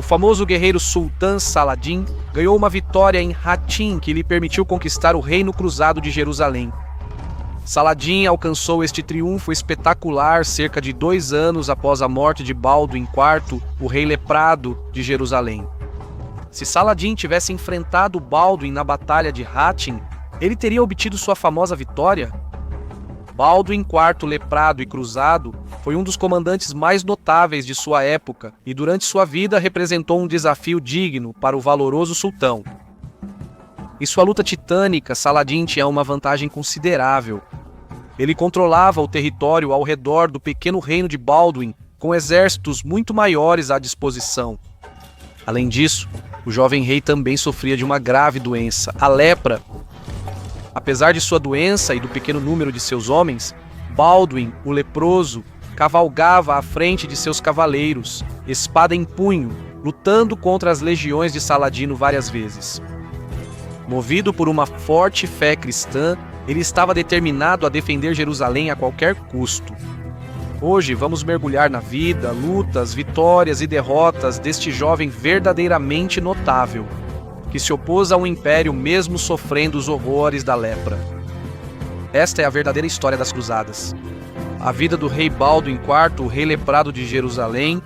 o famoso guerreiro Sultan Saladin ganhou uma vitória em Hattin que lhe permitiu conquistar o Reino Cruzado de Jerusalém. Saladin alcançou este triunfo espetacular cerca de 2 anos após a morte de Baldwin IV, o rei leprado de Jerusalém. Se Saladin tivesse enfrentado Baldwin na Batalha de Hattin, ele teria obtido sua famosa vitória? Baldwin IV leprado e cruzado foi um dos comandantes mais notáveis de sua época e durante sua vida representou um desafio digno para o valoroso sultão. Em sua luta titânica, Saladin tinha uma vantagem considerável. Ele controlava o território ao redor do pequeno reino de Baldwin, com exércitos muito maiores à disposição. Além disso, o jovem rei também sofria de uma grave doença, a lepra. Apesar de sua doença e do pequeno número de seus homens, Baldwin, o leproso, cavalgava à frente de seus cavaleiros, espada em punho, lutando contra as legiões de Saladino várias vezes. Movido por uma forte fé cristã, ele estava determinado a defender Jerusalém a qualquer custo. Hoje vamos mergulhar na vida, lutas, vitórias e derrotas deste jovem verdadeiramente notável, que se opôs a um império mesmo sofrendo os horrores da lepra. Esta é a verdadeira história das cruzadas. A vida do rei Baldwin IV, o rei leprado de Jerusalém,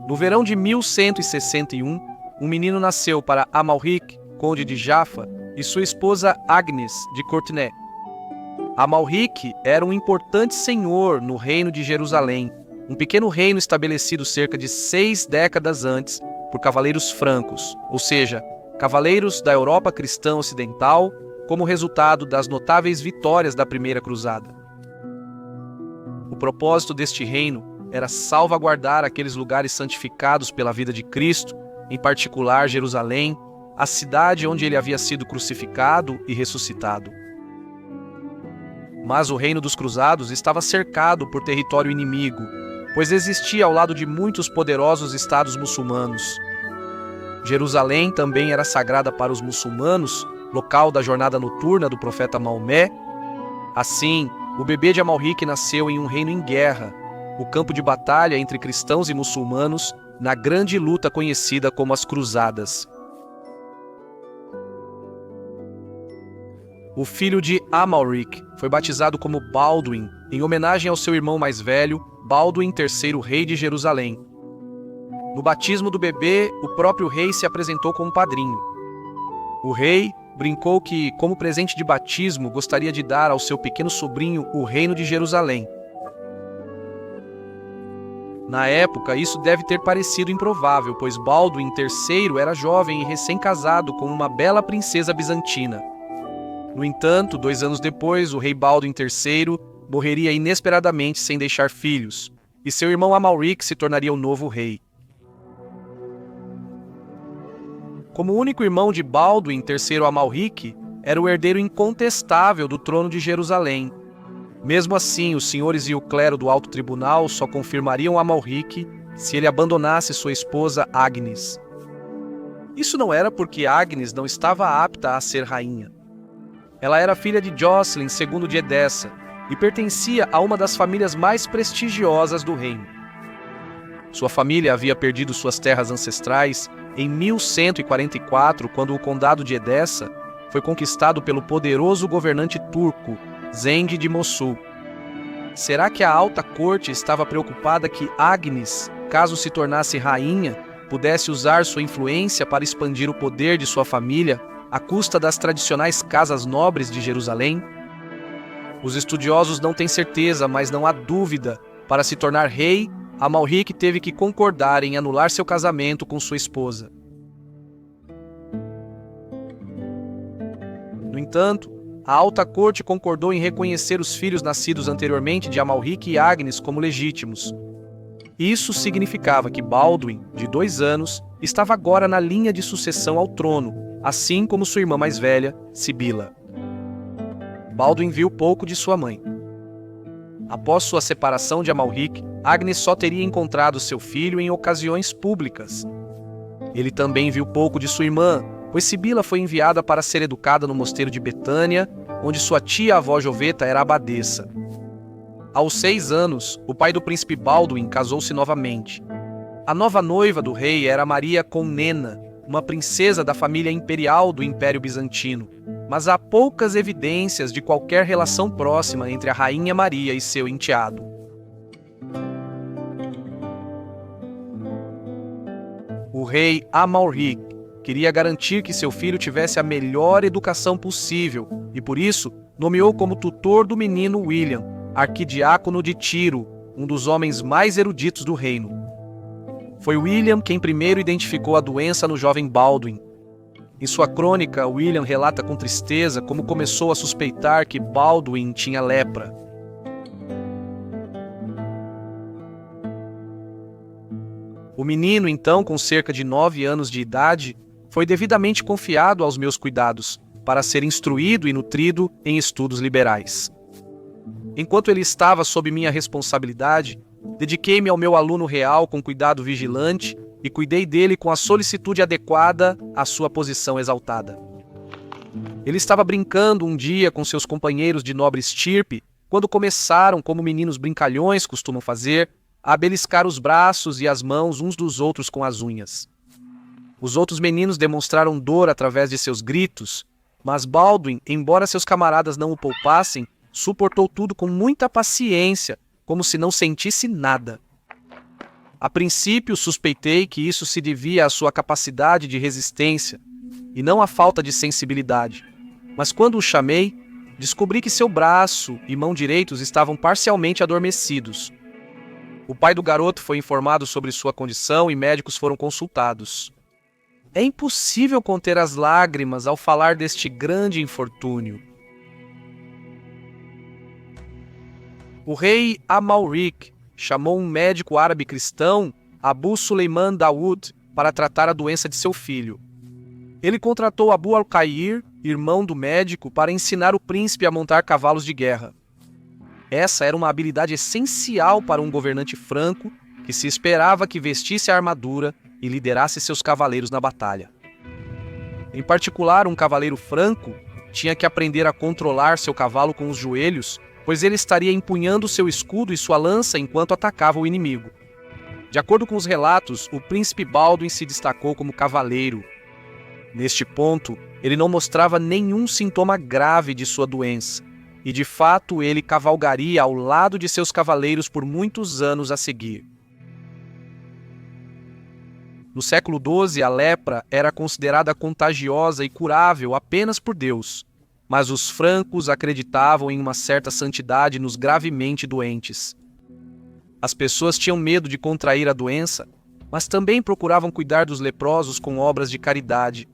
no verão de 1161, um menino nasceu para Amalric, conde de Jaffa, e sua esposa Agnes, de Courtenay. Amalric era um importante senhor no reino de Jerusalém, um pequeno reino estabelecido cerca de 6 décadas antes por cavaleiros francos, ou seja, cavaleiros da Europa cristã ocidental, como resultado das notáveis vitórias da Primeira Cruzada. O propósito deste reino era salvaguardar aqueles lugares santificados pela vida de Cristo, em particular Jerusalém, a cidade onde ele havia sido crucificado e ressuscitado. Mas o reino dos cruzados estava cercado por território inimigo, pois existia ao lado de muitos poderosos estados muçulmanos. Jerusalém também era sagrada para os muçulmanos, local da jornada noturna do profeta Maomé. Assim, o bebê de Amalric nasceu em um reino em guerra, o campo de batalha entre cristãos e muçulmanos, na grande luta conhecida como as Cruzadas. O filho de Amalric foi batizado como Baldwin, em homenagem ao seu irmão mais velho, Baldwin III, rei de Jerusalém. No batismo do bebê, o próprio rei se apresentou como padrinho. O rei brincou que, como presente de batismo, gostaria de dar ao seu pequeno sobrinho o reino de Jerusalém. Na época, isso deve ter parecido improvável, pois Baldwin III era jovem e recém-casado com uma bela princesa bizantina. No entanto, 2 anos depois, o rei Baldwin III morreria inesperadamente sem deixar filhos, e seu irmão Amalric se tornaria o novo rei. Como único irmão de Baldwin III, Amalric era o herdeiro incontestável do trono de Jerusalém. Mesmo assim, os senhores e o clero do alto tribunal só confirmariam Amalric se ele abandonasse sua esposa Agnes. Isso não era porque Agnes não estava apta a ser rainha. Ela era filha de Jocelyn II de Edessa e pertencia a uma das famílias mais prestigiosas do reino. Sua família havia perdido suas terras ancestrais em 1144, quando o condado de Edessa foi conquistado pelo poderoso governante turco Zeng de Mossul. Será que a alta corte estava preocupada que Agnes, caso se tornasse rainha, pudesse usar sua influência para expandir o poder de sua família à custa das tradicionais casas nobres de Jerusalém? Os estudiosos não têm certeza, mas não há dúvida. Para se tornar rei, Amalric teve que concordar em anular seu casamento com sua esposa. No entanto, a alta corte concordou em reconhecer os filhos nascidos anteriormente de Amalric e Agnes como legítimos. Isso significava que Baldwin, de 2 anos, estava agora na linha de sucessão ao trono, assim como sua irmã mais velha, Sibila. Baldwin viu pouco de sua mãe. Após sua separação de Amalric, Agnes só teria encontrado seu filho em ocasiões públicas. Ele também viu pouco de sua irmã, pois Sibila foi enviada para ser educada no mosteiro de Betânia, onde sua tia-avó Joveta era abadesa. Aos 6 anos, o pai do príncipe Balduin casou-se novamente. A nova noiva do rei era Maria Comnena, uma princesa da família imperial do Império Bizantino, mas há poucas evidências de qualquer relação próxima entre a rainha Maria e seu enteado. O rei Amalric queria garantir que seu filho tivesse a melhor educação possível e, por isso, nomeou como tutor do menino William, arquidiácono de Tiro, um dos homens mais eruditos do reino. Foi William quem primeiro identificou a doença no jovem Balduin. Em sua crônica, William relata com tristeza como começou a suspeitar que Balduin tinha lepra. O menino, então, com cerca de 9 anos de idade, foi devidamente confiado aos meus cuidados, para ser instruído e nutrido em estudos liberais. Enquanto ele estava sob minha responsabilidade, dediquei-me ao meu aluno real com cuidado vigilante e cuidei dele com a solicitude adequada à sua posição exaltada. Ele estava brincando um dia com seus companheiros de nobre estirpe, quando começaram, como meninos brincalhões costumam fazer, a beliscar os braços e as mãos uns dos outros com as unhas. Os outros meninos demonstraram dor através de seus gritos, mas Balduin, embora seus camaradas não o poupassem, suportou tudo com muita paciência, como se não sentisse nada. A princípio, suspeitei que isso se devia à sua capacidade de resistência e não à falta de sensibilidade. Mas quando o chamei, descobri que seu braço e mão direitos estavam parcialmente adormecidos. O pai do garoto foi informado sobre sua condição e médicos foram consultados. É impossível conter as lágrimas ao falar deste grande infortúnio. O rei Amalric chamou um médico árabe cristão, Abu Suleiman Daoud, para tratar a doença de seu filho. Ele contratou Abu al-Khair, irmão do médico, para ensinar o príncipe a montar cavalos de guerra. Essa era uma habilidade essencial para um governante franco que se esperava que vestisse a armadura e liderasse seus cavaleiros na batalha. Em particular, um cavaleiro franco tinha que aprender a controlar seu cavalo com os joelhos, pois ele estaria empunhando seu escudo e sua lança enquanto atacava o inimigo. De acordo com os relatos, o príncipe Balduin se destacou como cavaleiro. Neste ponto, ele não mostrava nenhum sintoma grave de sua doença, e de fato ele cavalgaria ao lado de seus cavaleiros por muitos anos a seguir. No século XII, a lepra era considerada contagiosa e curável apenas por Deus, mas os francos acreditavam em uma certa santidade nos gravemente doentes. As pessoas tinham medo de contrair a doença, mas também procuravam cuidar dos leprosos com obras de caridade.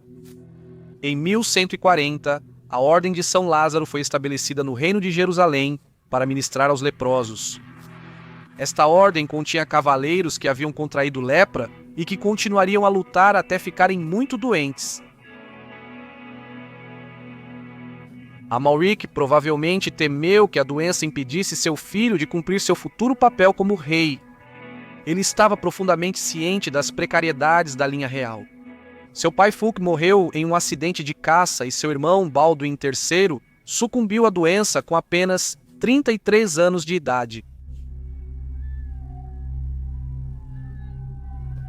Em 1140, a Ordem de São Lázaro foi estabelecida no Reino de Jerusalém para ministrar aos leprosos. Esta ordem continha cavaleiros que haviam contraído lepra e que continuariam a lutar até ficarem muito doentes. Amalric provavelmente temeu que a doença impedisse seu filho de cumprir seu futuro papel como rei. Ele estava profundamente ciente das precariedades da linha real. Seu pai Fulk morreu em um acidente de caça e seu irmão Balduin III sucumbiu à doença com apenas 33 anos de idade.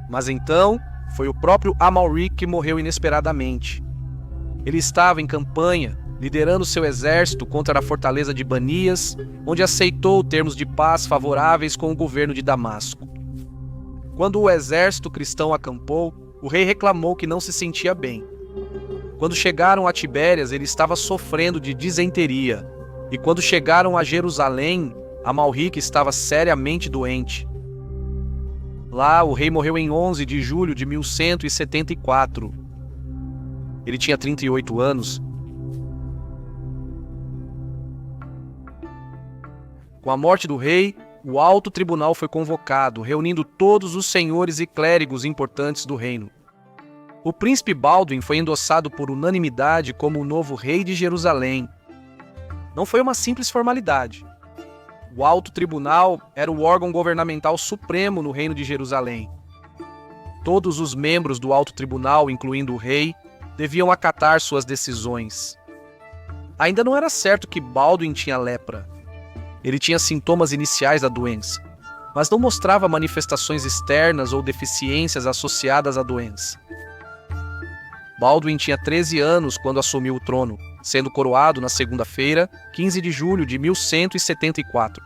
Mas então, foi o próprio Amalric que morreu inesperadamente. Ele estava em campanha, liderando seu exército contra a fortaleza de Banias, onde aceitou termos de paz favoráveis com o governo de Damasco. Quando o exército cristão acampou, o rei reclamou que não se sentia bem. Quando chegaram a Tibérias, ele estava sofrendo de disenteria, e quando chegaram a Jerusalém, Amalric estava seriamente doente. Lá, o rei morreu em 11 de julho de 1174. Ele tinha 38 anos. Com a morte do rei, o alto tribunal foi convocado, reunindo todos os senhores e clérigos importantes do reino. O príncipe Balduin foi endossado por unanimidade como o novo rei de Jerusalém. Não foi uma simples formalidade. O alto tribunal era o órgão governamental supremo no reino de Jerusalém. Todos os membros do alto tribunal, incluindo o rei, deviam acatar suas decisões. Ainda não era certo que Baldwin tinha lepra. Ele tinha sintomas iniciais da doença, mas não mostrava manifestações externas ou deficiências associadas à doença. Baldwin tinha 13 anos quando assumiu o trono, sendo coroado na segunda-feira, 15 de julho de 1174.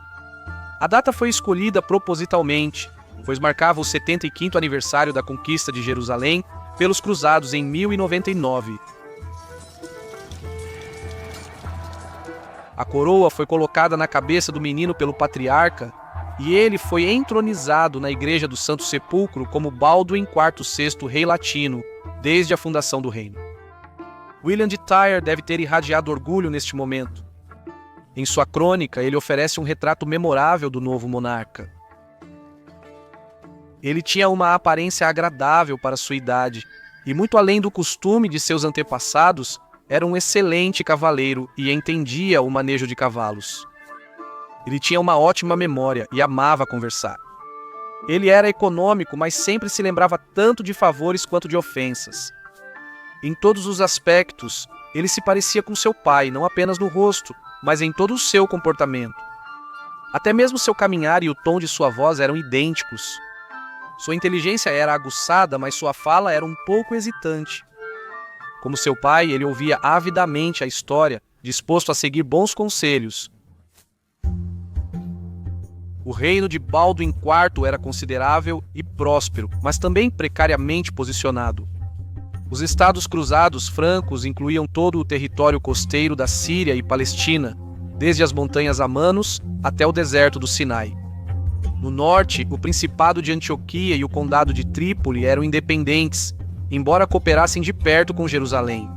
A data foi escolhida propositalmente, pois marcava o 75º aniversário da conquista de Jerusalém pelos cruzados em 1099. A coroa foi colocada na cabeça do menino pelo patriarca e ele foi entronizado na Igreja do Santo Sepulcro como Baldwin IV-VI rei latino, desde a fundação do reino. William de Tyre deve ter irradiado orgulho neste momento. Em sua crônica, ele oferece um retrato memorável do novo monarca. Ele tinha uma aparência agradável para sua idade, e muito além do costume de seus antepassados, era um excelente cavaleiro e entendia o manejo de cavalos. Ele tinha uma ótima memória e amava conversar. Ele era econômico, mas sempre se lembrava tanto de favores quanto de ofensas. Em todos os aspectos, ele se parecia com seu pai, não apenas no rosto, mas em todo o seu comportamento. Até mesmo seu caminhar e o tom de sua voz eram idênticos. Sua inteligência era aguçada, mas sua fala era um pouco hesitante. Como seu pai, ele ouvia avidamente a história, disposto a seguir bons conselhos. O reino de Baldwin IV era considerável e próspero, mas também precariamente posicionado. Os estados cruzados francos incluíam todo o território costeiro da Síria e Palestina, desde as montanhas Amanos até o deserto do Sinai. No norte, o Principado de Antioquia e o Condado de Trípoli eram independentes, embora cooperassem de perto com Jerusalém.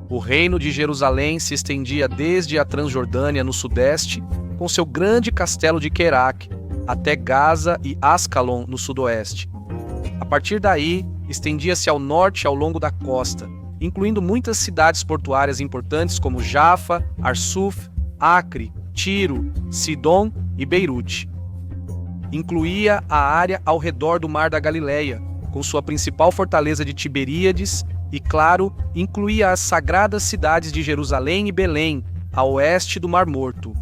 O reino de Jerusalém se estendia desde a Transjordânia no sudeste, com seu grande castelo de Querac, até Gaza e Ascalon no sudoeste. A partir daí, estendia-se ao norte ao longo da costa, incluindo muitas cidades portuárias importantes como Jaffa, Arsuf, Acre, Tiro, Sidom e Beirute. Incluía a área ao redor do Mar da Galileia, com sua principal fortaleza de Tiberíades, e, claro, incluía as sagradas cidades de Jerusalém e Belém, a oeste do Mar Morto.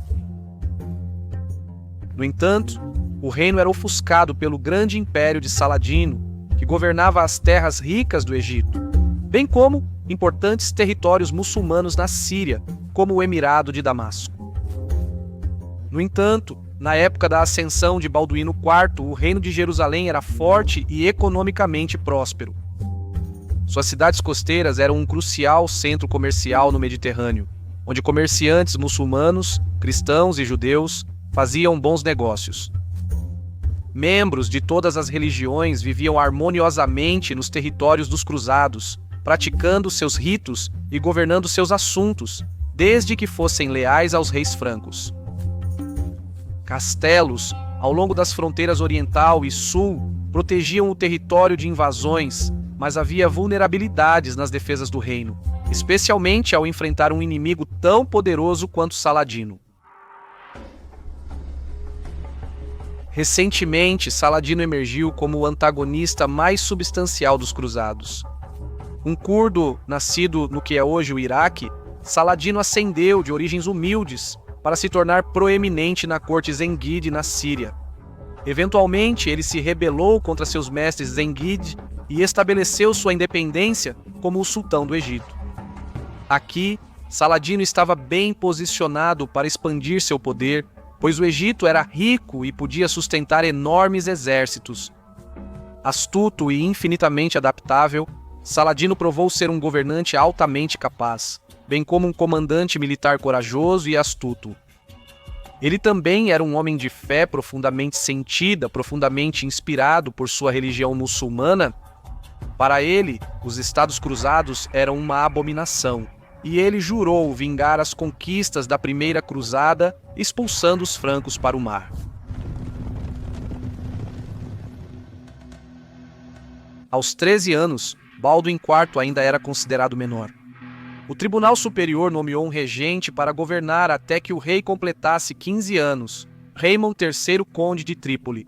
No entanto, o reino era ofuscado pelo grande império de Saladino, que governava as terras ricas do Egito, bem como importantes territórios muçulmanos na Síria, como o Emirado de Damasco. No entanto, na época da ascensão de Balduíno IV, o reino de Jerusalém era forte e economicamente próspero. Suas cidades costeiras eram um crucial centro comercial no Mediterrâneo, onde comerciantes muçulmanos, cristãos e judeus faziam bons negócios. Membros de todas as religiões viviam harmoniosamente nos territórios dos cruzados, praticando seus ritos e governando seus assuntos, desde que fossem leais aos reis francos. Castelos, ao longo das fronteiras oriental e sul, protegiam o território de invasões, mas havia vulnerabilidades nas defesas do reino, especialmente ao enfrentar um inimigo tão poderoso quanto Saladino. Recentemente, Saladino emergiu como o antagonista mais substancial dos cruzados. Um curdo nascido no que é hoje o Iraque, Saladino ascendeu de origens humildes para se tornar proeminente na corte Zengide na Síria. Eventualmente, ele se rebelou contra seus mestres Zengide e estabeleceu sua independência como o sultão do Egito. Aqui, Saladino estava bem posicionado para expandir seu poder, pois o Egito era rico e podia sustentar enormes exércitos. Astuto e infinitamente adaptável, Saladino provou ser um governante altamente capaz, bem como um comandante militar corajoso e astuto. Ele também era um homem de fé profundamente sentida, profundamente inspirado por sua religião muçulmana. Para ele, os Estados Cruzados eram uma abominação, e ele jurou vingar as conquistas da Primeira Cruzada, expulsando os francos para o mar. Aos 13 anos, Balduíno IV ainda era considerado menor. O Tribunal Superior nomeou um regente para governar até que o rei completasse 15 anos, Raymond III, conde de Trípoli.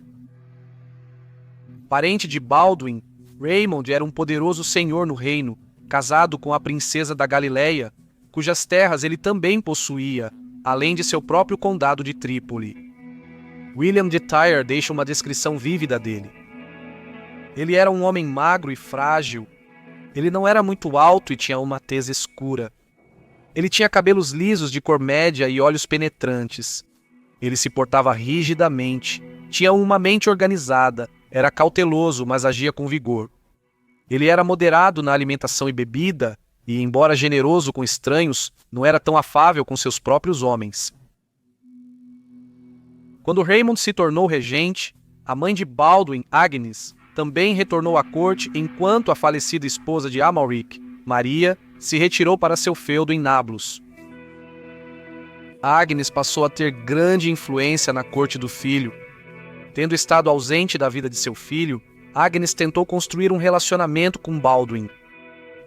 Parente de Balduíno, Raymond era um poderoso senhor no reino, casado com a princesa da Galileia, cujas terras ele também possuía, além de seu próprio condado de Trípoli. William de Tyre deixa uma descrição vívida dele. Ele era um homem magro e frágil. Ele não era muito alto e tinha uma tez escura. Ele tinha cabelos lisos de cor média e olhos penetrantes. Ele se portava rigidamente, tinha uma mente organizada, era cauteloso, mas agia com vigor. Ele era moderado na alimentação e bebida, e, embora generoso com estranhos, não era tão afável com seus próprios homens. Quando Raymond se tornou regente, a mãe de Baldwin, Agnes, também retornou à corte enquanto a falecida esposa de Amalric, Maria, se retirou para seu feudo em Nablus. Agnes passou a ter grande influência na corte do filho. Tendo estado ausente da vida de seu filho, Agnes tentou construir um relacionamento com Baldwin.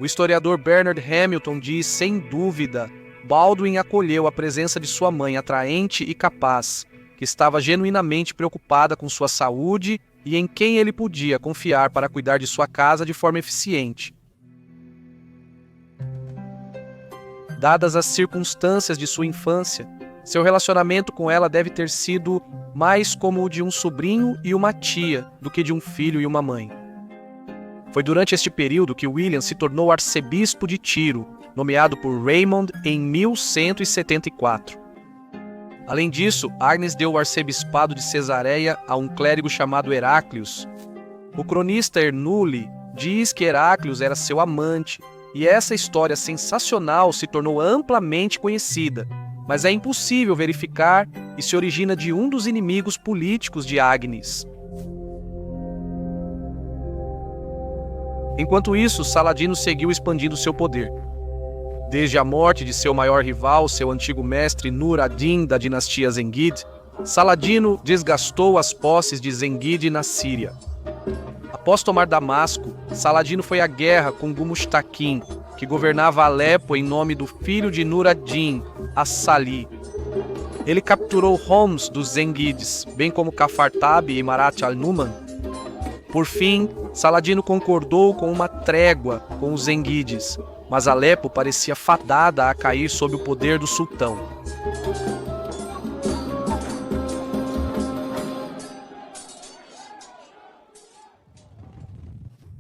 O historiador Bernard Hamilton diz, sem dúvida, Baldwin acolheu a presença de sua mãe atraente e capaz, que estava genuinamente preocupada com sua saúde e em quem ele podia confiar para cuidar de sua casa de forma eficiente. Dadas as circunstâncias de sua infância, seu relacionamento com ela deve ter sido mais como o de um sobrinho e uma tia do que de um filho e uma mãe. Foi durante este período que William se tornou arcebispo de Tiro, nomeado por Raymond em 1174. Além disso, Agnes deu o arcebispado de Cesareia a um clérigo chamado Heráclius. O cronista Ernuli diz que Heráclius era seu amante, e essa história sensacional se tornou amplamente conhecida, mas é impossível verificar e se origina de um dos inimigos políticos de Agnes. Enquanto isso, Saladino seguiu expandindo seu poder. Desde a morte de seu maior rival, seu antigo mestre Nur ad-Din da dinastia Zengid, Saladino desgastou as posses de Zengid na Síria. Após tomar Damasco, Saladino foi à guerra com Gumushtakin, que governava Alepo em nome do filho de Nur ad-Din, As-Salih. Ele capturou Homs dos Zengides, bem como Cafartab e Marat al-Numan. Por fim, Saladino concordou com uma trégua com os Zengides, mas Alepo parecia fadada a cair sob o poder do sultão.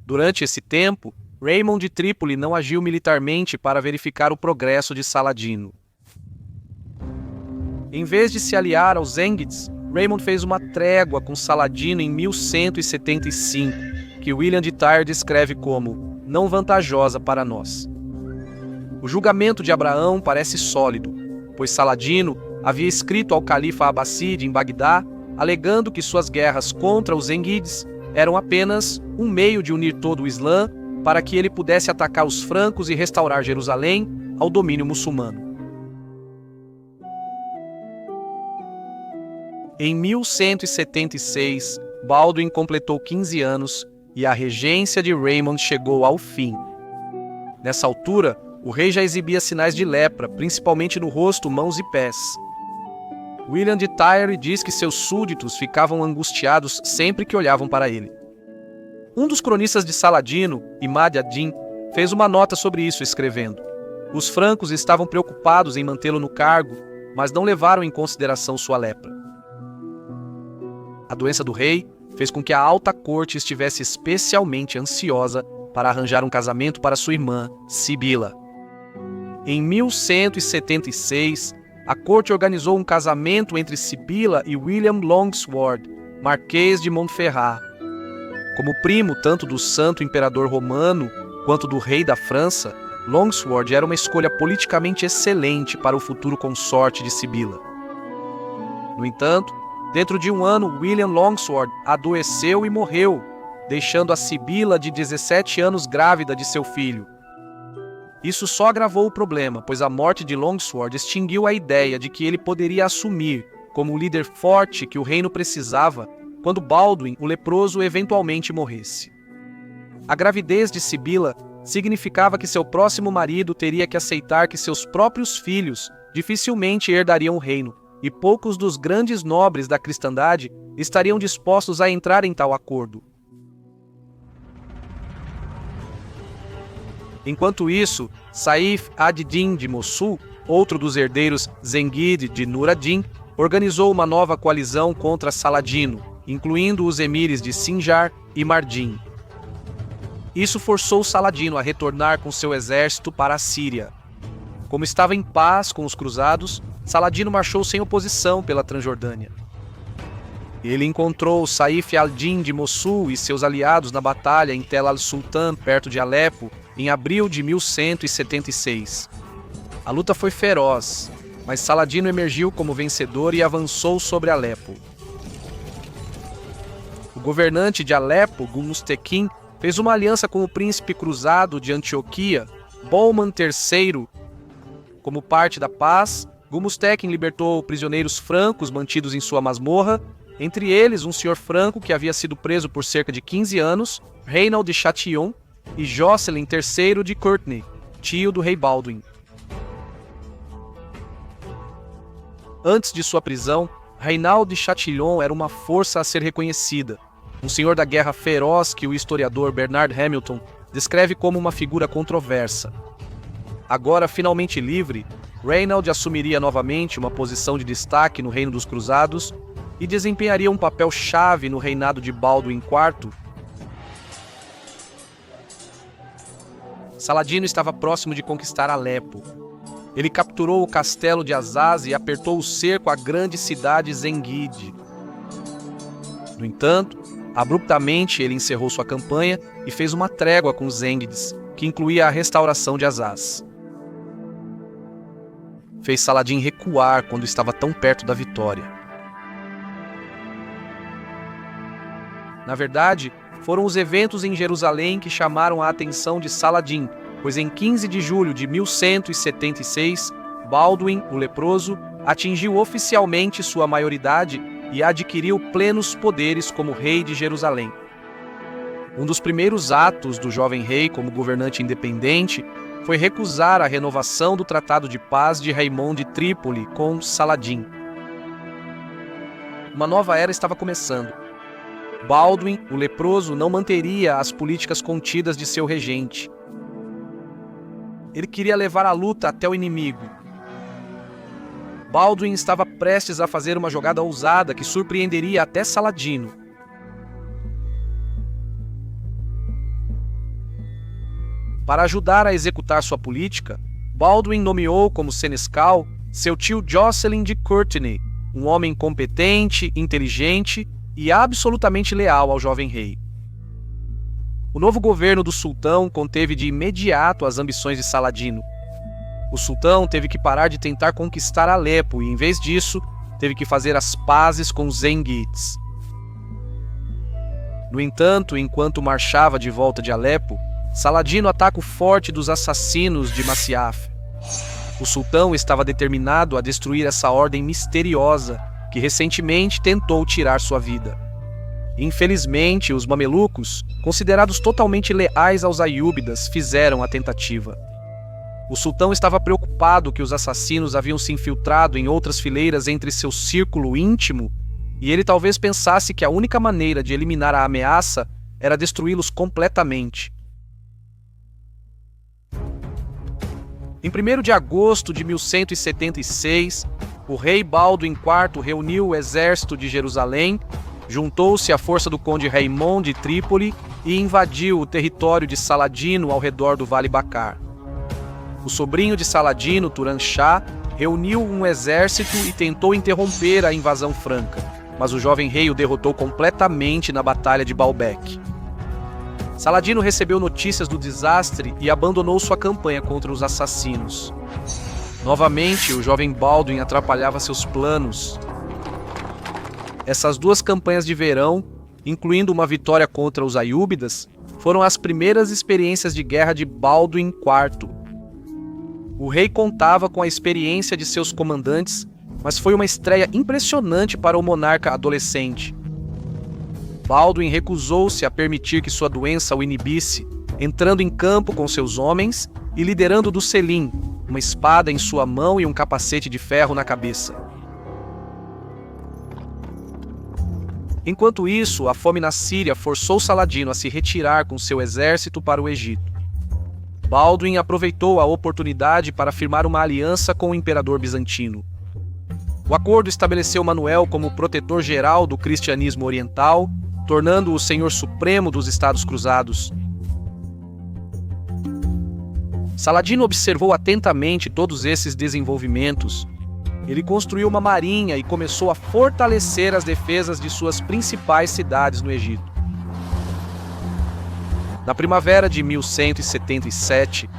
Durante esse tempo, Raymond de Trípoli não agiu militarmente para verificar o progresso de Saladino. Em vez de se aliar aos Zengids, Raymond fez uma trégua com Saladino em 1175, que William de Tyre descreve como não vantajosa para nós. O julgamento de Abraão parece sólido, pois Saladino havia escrito ao califa Abasside em Bagdá, alegando que suas guerras contra os Zengides eram apenas um meio de unir todo o Islã para que ele pudesse atacar os francos e restaurar Jerusalém ao domínio muçulmano. Em 1176, Baldwin completou 15 anos e a regência de Raymond chegou ao fim. Nessa altura, o rei já exibia sinais de lepra, principalmente no rosto, mãos e pés. William de Tyre diz que seus súditos ficavam angustiados sempre que olhavam para ele. Um dos cronistas de Saladino, Imad ad-Din, fez uma nota sobre isso, escrevendo: os francos estavam preocupados em mantê-lo no cargo, mas não levaram em consideração sua lepra. A doença do rei fez com que a alta corte estivesse especialmente ansiosa para arranjar um casamento para sua irmã, Sibila. Em 1176, a corte organizou um casamento entre Sibila e William Longsword, Marquês de Montferrat. Como primo tanto do santo imperador romano quanto do rei da França, Longsword era uma escolha politicamente excelente para o futuro consorte de Sibila. No entanto, dentro de um ano, William Longsword adoeceu e morreu, deixando a Sibila de 17 anos grávida de seu filho. Isso só agravou o problema, pois a morte de Longsword extinguiu a ideia de que ele poderia assumir, como o líder forte que o reino precisava, quando Baldwin, o leproso, eventualmente morresse. A gravidez de Sibila significava que seu próximo marido teria que aceitar que seus próprios filhos dificilmente herdariam o reino, e poucos dos grandes nobres da cristandade estariam dispostos a entrar em tal acordo. Enquanto isso, Saif ad-Din de Mossul, outro dos herdeiros Zengid de Nur ad-Din, organizou uma nova coalizão contra Saladino, incluindo os emires de Sinjar e Mardin. Isso forçou Saladino a retornar com seu exército para a Síria. Como estava em paz com os cruzados, Saladino marchou sem oposição pela Transjordânia. Ele encontrou Saif al-Din de Mossul e seus aliados na batalha em Tel al-Sultan, perto de Alepo, em abril de 1176. A luta foi feroz, mas Saladino emergiu como vencedor e avançou sobre Alepo. O governante de Alepo, Gulmus Tekin, fez uma aliança com o príncipe cruzado de Antioquia, Bolman III. Como parte da paz, Gulmus Tekin libertou prisioneiros francos mantidos em sua masmorra, entre eles um senhor franco que havia sido preso por cerca de 15 anos, Reinald de Chatillon, e Jocelyn III de Courtenay, tio do rei Baldwin. Antes de sua prisão, Reinald de Chatillon era uma força a ser reconhecida, um senhor da guerra feroz que o historiador Bernard Hamilton descreve como uma figura controversa. Agora finalmente livre, Reinald assumiria novamente uma posição de destaque no Reino dos Cruzados e desempenharia um papel chave no reinado de Baldwin IV. Saladino estava próximo de conquistar Alepo. Ele capturou o castelo de Azaz e apertou o cerco à grande cidade Zengid. No entanto, abruptamente ele encerrou sua campanha e fez uma trégua com os Zengids, que incluía a restauração de Azaz. Fez Saladin recuar quando estava tão perto da vitória. Na verdade, foram os eventos em Jerusalém que chamaram a atenção de Saladin, pois em 15 de julho de 1176, Baldwin, o leproso, atingiu oficialmente sua maioridade e adquiriu plenos poderes como rei de Jerusalém. Um dos primeiros atos do jovem rei como governante independente foi recusar a renovação do Tratado de Paz de Raimond de Trípoli com Saladin. Uma nova era estava começando. Baldwin, o leproso, não manteria as políticas contidas de seu regente. Ele queria levar a luta até o inimigo. Baldwin estava prestes a fazer uma jogada ousada que surpreenderia até Saladino. Para ajudar a executar sua política, Baldwin nomeou como senescal seu tio Jocelyn de Courtenay, um homem competente, inteligente e absolutamente leal ao jovem rei. O novo governo do sultão conteve de imediato as ambições de Saladino. O sultão teve que parar de tentar conquistar Alepo e, em vez disso, teve que fazer as pazes com os Zengids. No entanto, enquanto marchava de volta de Alepo, Saladino ataca o forte dos assassinos de Masyaf. O sultão estava determinado a destruir essa ordem misteriosa que recentemente tentou tirar sua vida. Infelizmente, os mamelucos, considerados totalmente leais aos aiúbidas, fizeram a tentativa. O sultão estava preocupado que os assassinos haviam se infiltrado em outras fileiras entre seu círculo íntimo, e ele talvez pensasse que a única maneira de eliminar a ameaça era destruí-los completamente. Em 1º de agosto de 1176, o rei Baldwin IV reuniu o exército de Jerusalém, juntou-se à força do conde Raimond de Trípoli e invadiu o território de Saladino ao redor do Vale Bacar. O sobrinho de Saladino, Turan Shah, reuniu um exército e tentou interromper a invasão franca, mas o jovem rei o derrotou completamente na Batalha de Baalbek. Saladino recebeu notícias do desastre e abandonou sua campanha contra os assassinos. Novamente, o jovem Baldwin atrapalhava seus planos. Essas duas campanhas de verão, incluindo uma vitória contra os aiúbidas, foram as primeiras experiências de guerra de Baldwin IV. O rei contava com a experiência de seus comandantes, mas foi uma estreia impressionante para o monarca adolescente. Baldwin recusou-se a permitir que sua doença o inibisse, entrando em campo com seus homens e liderando do Selim, uma espada em sua mão e um capacete de ferro na cabeça. Enquanto isso, a fome na Síria forçou Saladino a se retirar com seu exército para o Egito. Baldwin aproveitou a oportunidade para firmar uma aliança com o imperador bizantino. O acordo estabeleceu Manuel como protetor geral do cristianismo oriental, tornando-o senhor supremo dos Estados Cruzados. Saladino observou atentamente todos esses desenvolvimentos. Ele construiu uma marinha e começou a fortalecer as defesas de suas principais cidades no Egito. Na primavera de 1177,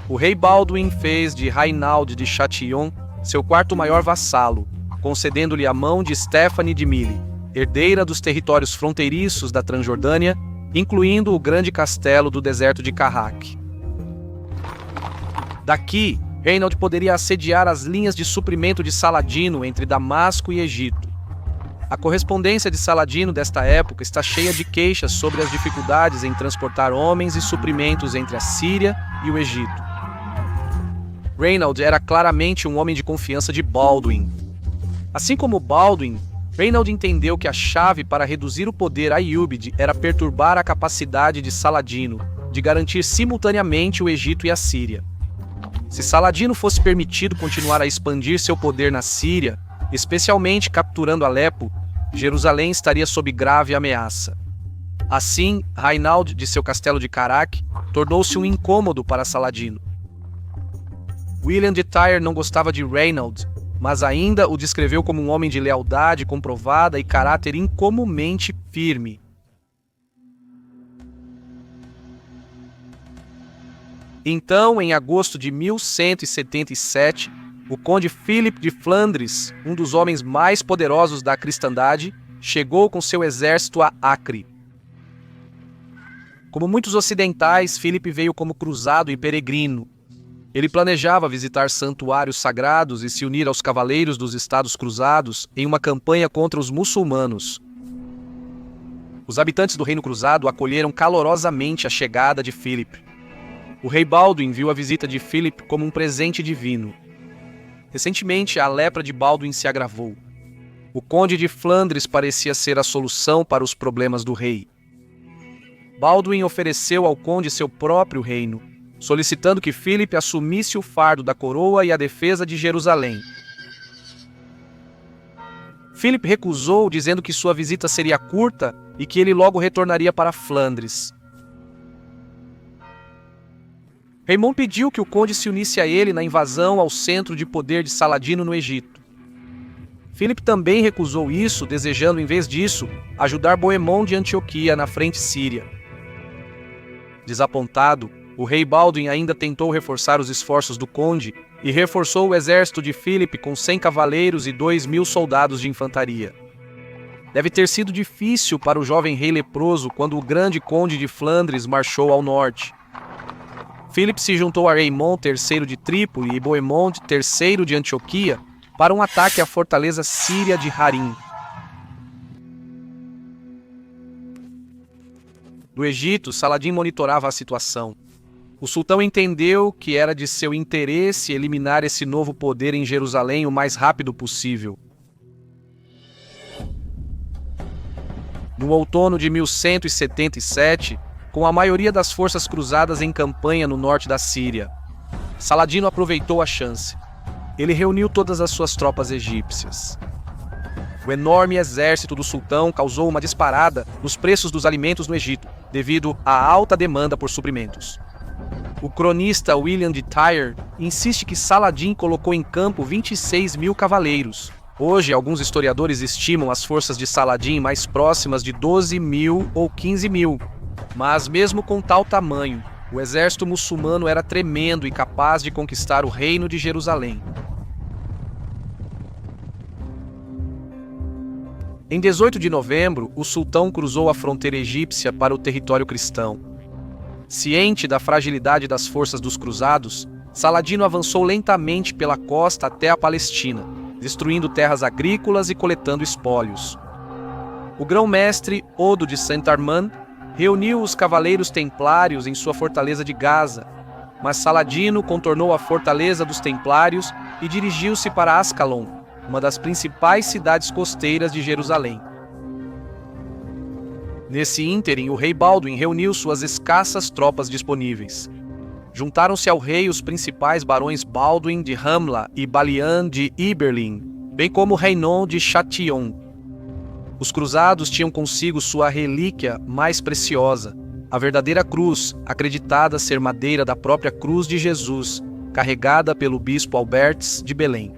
o rei Baldwin fez de Rainald de Châtillon seu quarto maior vassalo, concedendo-lhe a mão de Stephanie de Mille, herdeira dos territórios fronteiriços da Transjordânia, incluindo o grande castelo do deserto de Karrak. Daqui, Rainald poderia assediar as linhas de suprimento de Saladino entre Damasco e Egito. A correspondência de Saladino desta época está cheia de queixas sobre as dificuldades em transportar homens e suprimentos entre a Síria e o Egito. Rainald era claramente um homem de confiança de Baldwin. Assim como Baldwin, Rainald entendeu que a chave para reduzir o poder ayyubide era perturbar a capacidade de Saladino de garantir simultaneamente o Egito e a Síria. Se Saladino fosse permitido continuar a expandir seu poder na Síria, especialmente capturando Alepo, Jerusalém estaria sob grave ameaça. Assim, Rainald, de seu castelo de Karrak, tornou-se um incômodo para Saladino. William de Tyre não gostava de Rainald, mas ainda o descreveu como um homem de lealdade comprovada e caráter incomumente firme. Então, em agosto de 1177, o conde Philip de Flandres, um dos homens mais poderosos da cristandade, chegou com seu exército a Acre. Como muitos ocidentais, Philip veio como cruzado e peregrino. Ele planejava visitar santuários sagrados e se unir aos cavaleiros dos Estados Cruzados em uma campanha contra os muçulmanos. Os habitantes do Reino Cruzado acolheram calorosamente a chegada de Philip. O rei Baldwin viu a visita de Philip como um presente divino. Recentemente, a lepra de Baldwin se agravou. O conde de Flandres parecia ser a solução para os problemas do rei. Baldwin ofereceu ao conde seu próprio reino, solicitando que Philip assumisse o fardo da coroa e a defesa de Jerusalém. Philip recusou, dizendo que sua visita seria curta e que ele logo retornaria para Flandres. Raymond pediu que o conde se unisse a ele na invasão ao centro de poder de Saladino no Egito. Philip também recusou isso, desejando, em vez disso, ajudar Boemon de Antioquia na frente síria. Desapontado, o rei Baldwin ainda tentou reforçar os esforços do conde e reforçou o exército de Philip com 100 cavaleiros e 2.000 soldados de infantaria. Deve ter sido difícil para o jovem rei leproso quando o grande conde de Flandres marchou ao norte. Philip se juntou a Raymond III de Trípoli e Boemond III de Antioquia para um ataque à fortaleza síria de Harim. Do Egito, Saladin monitorava a situação. O sultão entendeu que era de seu interesse eliminar esse novo poder em Jerusalém o mais rápido possível. No outono de 1177, com a maioria das forças cruzadas em campanha no norte da Síria, Saladino aproveitou a chance. Ele reuniu todas as suas tropas egípcias. O enorme exército do sultão causou uma disparada nos preços dos alimentos no Egito, devido à alta demanda por suprimentos. O cronista William de Tyre insiste que Saladin colocou em campo 26.000 cavaleiros. Hoje, alguns historiadores estimam as forças de Saladin mais próximas de 12.000 ou 15.000. Mas mesmo com tal tamanho, o exército muçulmano era tremendo e capaz de conquistar o reino de Jerusalém. Em 18 de novembro, o sultão cruzou a fronteira egípcia para o território cristão. Ciente da fragilidade das forças dos cruzados, Saladino avançou lentamente pela costa até a Palestina, destruindo terras agrícolas e coletando espólios. O grão-mestre Odo de Saint-Armand reuniu os cavaleiros templários em sua fortaleza de Gaza, mas Saladino contornou a fortaleza dos templários e dirigiu-se para Ascalon, uma das principais cidades costeiras de Jerusalém. Nesse ínterim, o rei Baldwin reuniu suas escassas tropas disponíveis. juntaram-se ao rei os principais barões Balduin de Ramla e Balian de Iberlin, bem como Reynon de Châtillon. Os cruzados tinham consigo sua relíquia mais preciosa, a verdadeira cruz, acreditada ser madeira da própria cruz de Jesus, carregada pelo bispo Albertes de Belém.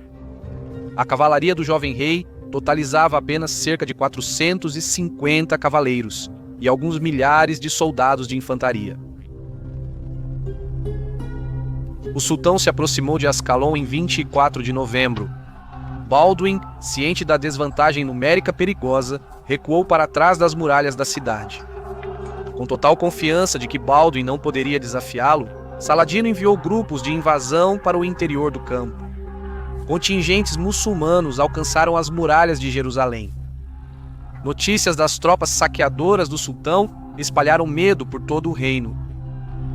A cavalaria do jovem rei totalizava apenas cerca de 450 cavaleiros e alguns milhares de soldados de infantaria. O sultão se aproximou de Ascalon em 24 de novembro. Balduin, ciente da desvantagem numérica perigosa, recuou para trás das muralhas da cidade. Com total confiança de que Balduin não poderia desafiá-lo, Saladino enviou grupos de invasão para o interior do campo. Contingentes muçulmanos alcançaram as muralhas de Jerusalém. Notícias das tropas saqueadoras do sultão espalharam medo por todo o reino.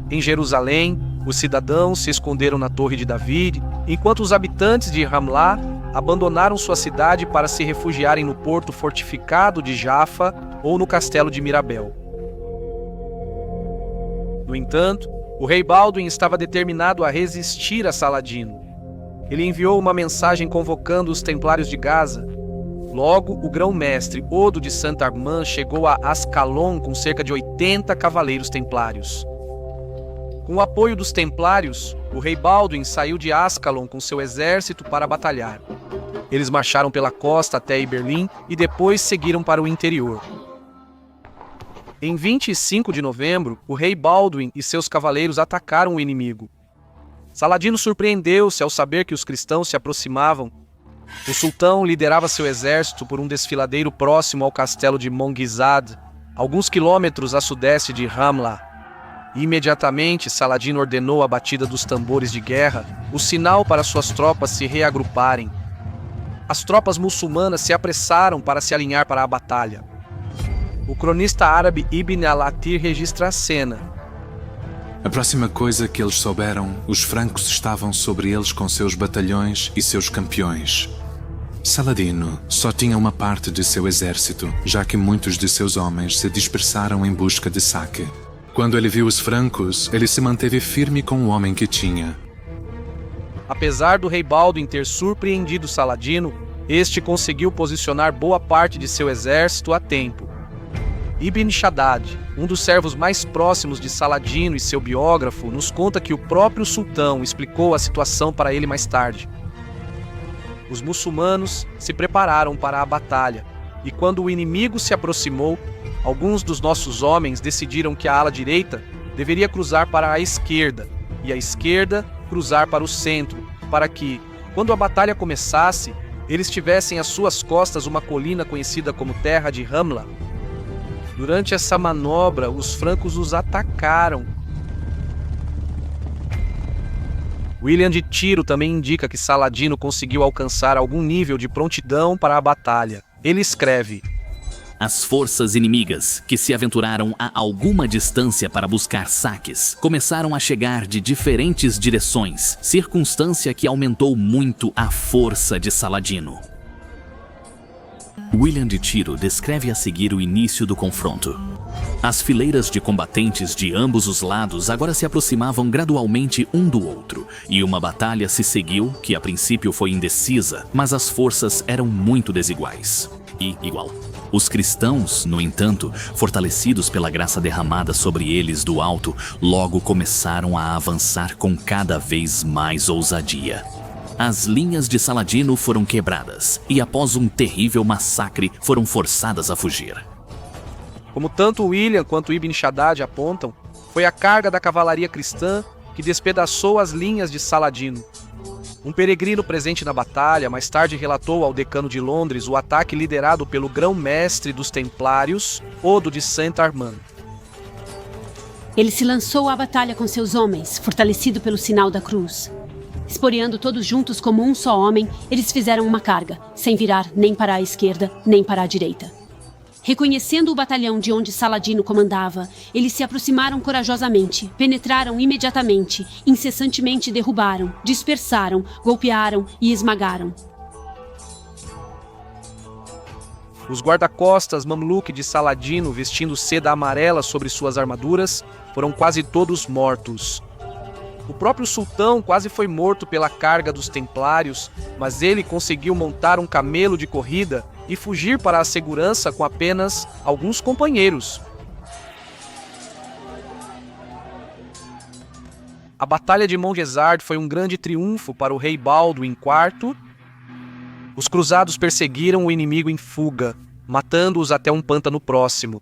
Em Jerusalém, os cidadãos se esconderam na Torre de David, enquanto os habitantes de Ramlá abandonaram sua cidade para se refugiarem no porto fortificado de Jafa ou no castelo de Mirabel. No entanto, o rei Balduin estava determinado a resistir a Saladino. Ele enviou uma mensagem convocando os templários de Gaza. Logo, o grão-mestre Odo de Saint-Armand chegou a Ascalon com cerca de 80 cavaleiros templários. Com o apoio dos templários, o rei Balduin saiu de Ascalon com seu exército para batalhar. Eles marcharam pela costa até Iberlin e depois seguiram para o interior. Em 25 de novembro, o rei Balduin e seus cavaleiros atacaram o inimigo. Saladino surpreendeu-se ao saber que os cristãos se aproximavam. O sultão liderava seu exército por um desfiladeiro próximo ao castelo de Monguizad, alguns quilômetros a sudeste de Ramla. Imediatamente, Saladino ordenou a batida dos tambores de guerra, o sinal para suas tropas se reagruparem. As tropas muçulmanas se apressaram para se alinhar para a batalha. O cronista árabe Ibn al-Athir registra a cena. A próxima coisa que eles souberam, os francos estavam sobre eles com seus batalhões e seus campeões. Saladino só tinha uma parte de seu exército, já que muitos de seus homens se dispersaram em busca de saque. Quando ele viu os francos, ele se manteve firme com o homem que tinha. Apesar do rei Balduin ter surpreendido Saladino, este conseguiu posicionar boa parte de seu exército a tempo. Ibn Shaddad, um dos servos mais próximos de Saladino e seu biógrafo, nos conta que o próprio sultão explicou a situação para ele mais tarde. Os muçulmanos se prepararam para a batalha, e quando o inimigo se aproximou, alguns dos nossos homens decidiram que a ala direita deveria cruzar para a esquerda, e a esquerda cruzar para o centro, para que, quando a batalha começasse, eles tivessem às suas costas uma colina conhecida como Terra de Ramla. Durante essa manobra, os francos os atacaram. William de Tiro também indica que Saladino conseguiu alcançar algum nível de prontidão para a batalha. Ele escreve: as forças inimigas, que se aventuraram a alguma distância para buscar saques, começaram a chegar de diferentes direções, circunstância que aumentou muito a força de Saladino. William de Tiro descreve a seguir o início do confronto. As fileiras de combatentes de ambos os lados agora se aproximavam gradualmente um do outro, e uma batalha se seguiu que a princípio foi indecisa, mas as forças eram muito desiguais. Os cristãos, no entanto, fortalecidos pela graça derramada sobre eles do alto, logo começaram a avançar com cada vez mais ousadia. As linhas de Saladino foram quebradas e, após um terrível massacre, foram forçadas a fugir. Como tanto William quanto Ibn Shaddad apontam, foi a carga da cavalaria cristã que despedaçou as linhas de Saladino. Um peregrino presente na batalha mais tarde relatou ao decano de Londres o ataque liderado pelo grão-mestre dos Templários, Odo de Saint-Armand. Ele se lançou à batalha com seus homens, fortalecido pelo sinal da cruz. Esporeando todos juntos como um só homem, eles fizeram uma carga, sem virar nem para a esquerda, nem para a direita. Reconhecendo o batalhão de onde Saladino comandava, eles se aproximaram corajosamente, penetraram imediatamente, incessantemente derrubaram, dispersaram, golpearam e esmagaram. Os guarda-costas Mamluque de Saladino, vestindo seda amarela sobre suas armaduras, foram quase todos mortos. O próprio sultão quase foi morto pela carga dos templários, mas ele conseguiu montar um camelo de corrida e fugir para a segurança com apenas alguns companheiros. A Batalha de Mongesard foi um grande triunfo para o rei Baldwin IV. Os cruzados perseguiram o inimigo em fuga, matando-os até um pântano próximo.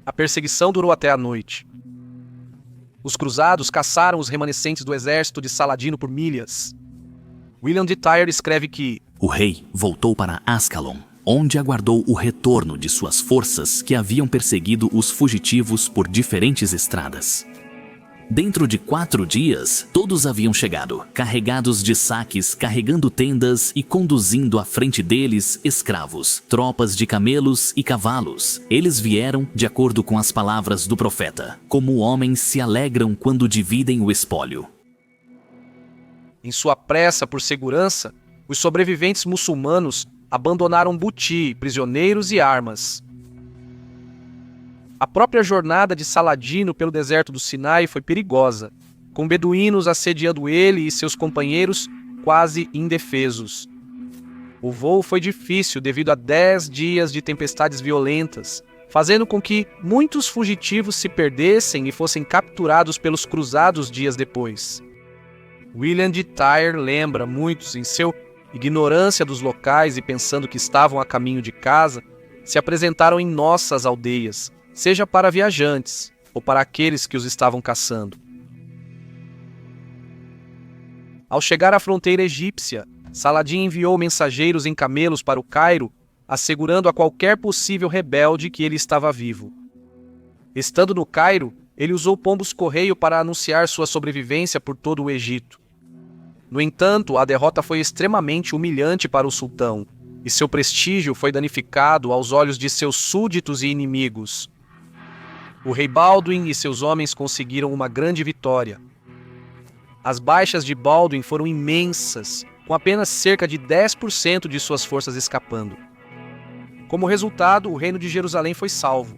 A perseguição durou até a noite. Os cruzados caçaram os remanescentes do exército de Saladino por milhas. William de Tyre escreve que o rei voltou para Ascalon, onde aguardou o retorno de suas forças que haviam perseguido os fugitivos por diferentes estradas. Dentro de 4 dias, todos haviam chegado, carregados de saques, carregando tendas e conduzindo à frente deles escravos, tropas de camelos e cavalos. Eles vieram de acordo com as palavras do profeta, como homens se alegram quando dividem o espólio. Em sua pressa por segurança, os sobreviventes muçulmanos abandonaram buti, prisioneiros e armas. A própria jornada de Saladino pelo deserto do Sinai foi perigosa, com beduínos assediando ele e seus companheiros quase indefesos. O voo foi difícil devido a 10 dias de tempestades violentas, fazendo com que muitos fugitivos se perdessem e fossem capturados pelos cruzados dias depois. William de Tyre lembra muitos, em seu ignorância dos locais e pensando que estavam a caminho de casa, se apresentaram em nossas aldeias, seja para viajantes ou para aqueles que os estavam caçando. Ao chegar à fronteira egípcia, Saladin enviou mensageiros em camelos para o Cairo, assegurando a qualquer possível rebelde que ele estava vivo. Estando no Cairo, ele usou pombos-correio para anunciar sua sobrevivência por todo o Egito. No entanto, a derrota foi extremamente humilhante para o sultão, e seu prestígio foi danificado aos olhos de seus súditos e inimigos. O rei Baldwin e seus homens conseguiram uma grande vitória. As baixas de Baldwin foram imensas, com apenas cerca de 10% de suas forças escapando. Como resultado, o reino de Jerusalém foi salvo.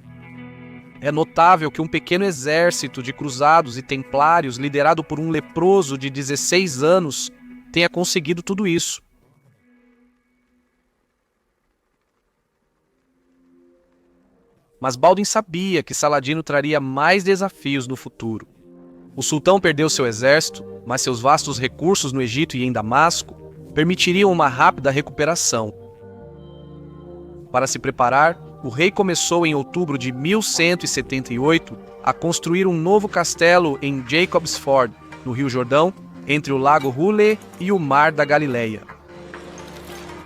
É notável que um pequeno exército de cruzados e templários, liderado por um leproso de 16 anos, tenha conseguido tudo isso. Mas Baldwin sabia que Saladino traria mais desafios no futuro. O sultão perdeu seu exército, mas seus vastos recursos no Egito e em Damasco permitiriam uma rápida recuperação. Para se preparar, o rei começou em outubro de 1178 a construir um novo castelo em Jacob's Ford, no Rio Jordão, entre o Lago Hule e o Mar da Galileia.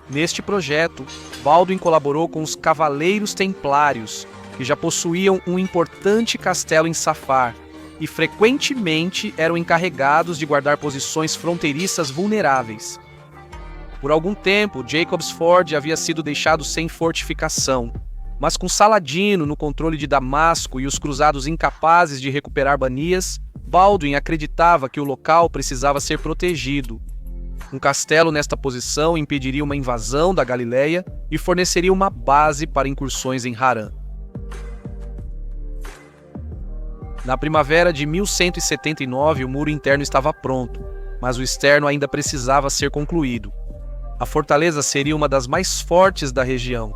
Neste projeto, Baldwin colaborou com os Cavaleiros Templários, que já possuíam um importante castelo em Safar e frequentemente eram encarregados de guardar posições fronteiriças vulneráveis. Por algum tempo, Jacob's Ford havia sido deixado sem fortificação, mas com Saladino no controle de Damasco e os cruzados incapazes de recuperar Banias, Baldwin acreditava que o local precisava ser protegido. Um castelo nesta posição impediria uma invasão da Galileia e forneceria uma base para incursões em Harã. Na primavera de 1179, o muro interno estava pronto, mas o externo ainda precisava ser concluído. A fortaleza seria uma das mais fortes da região.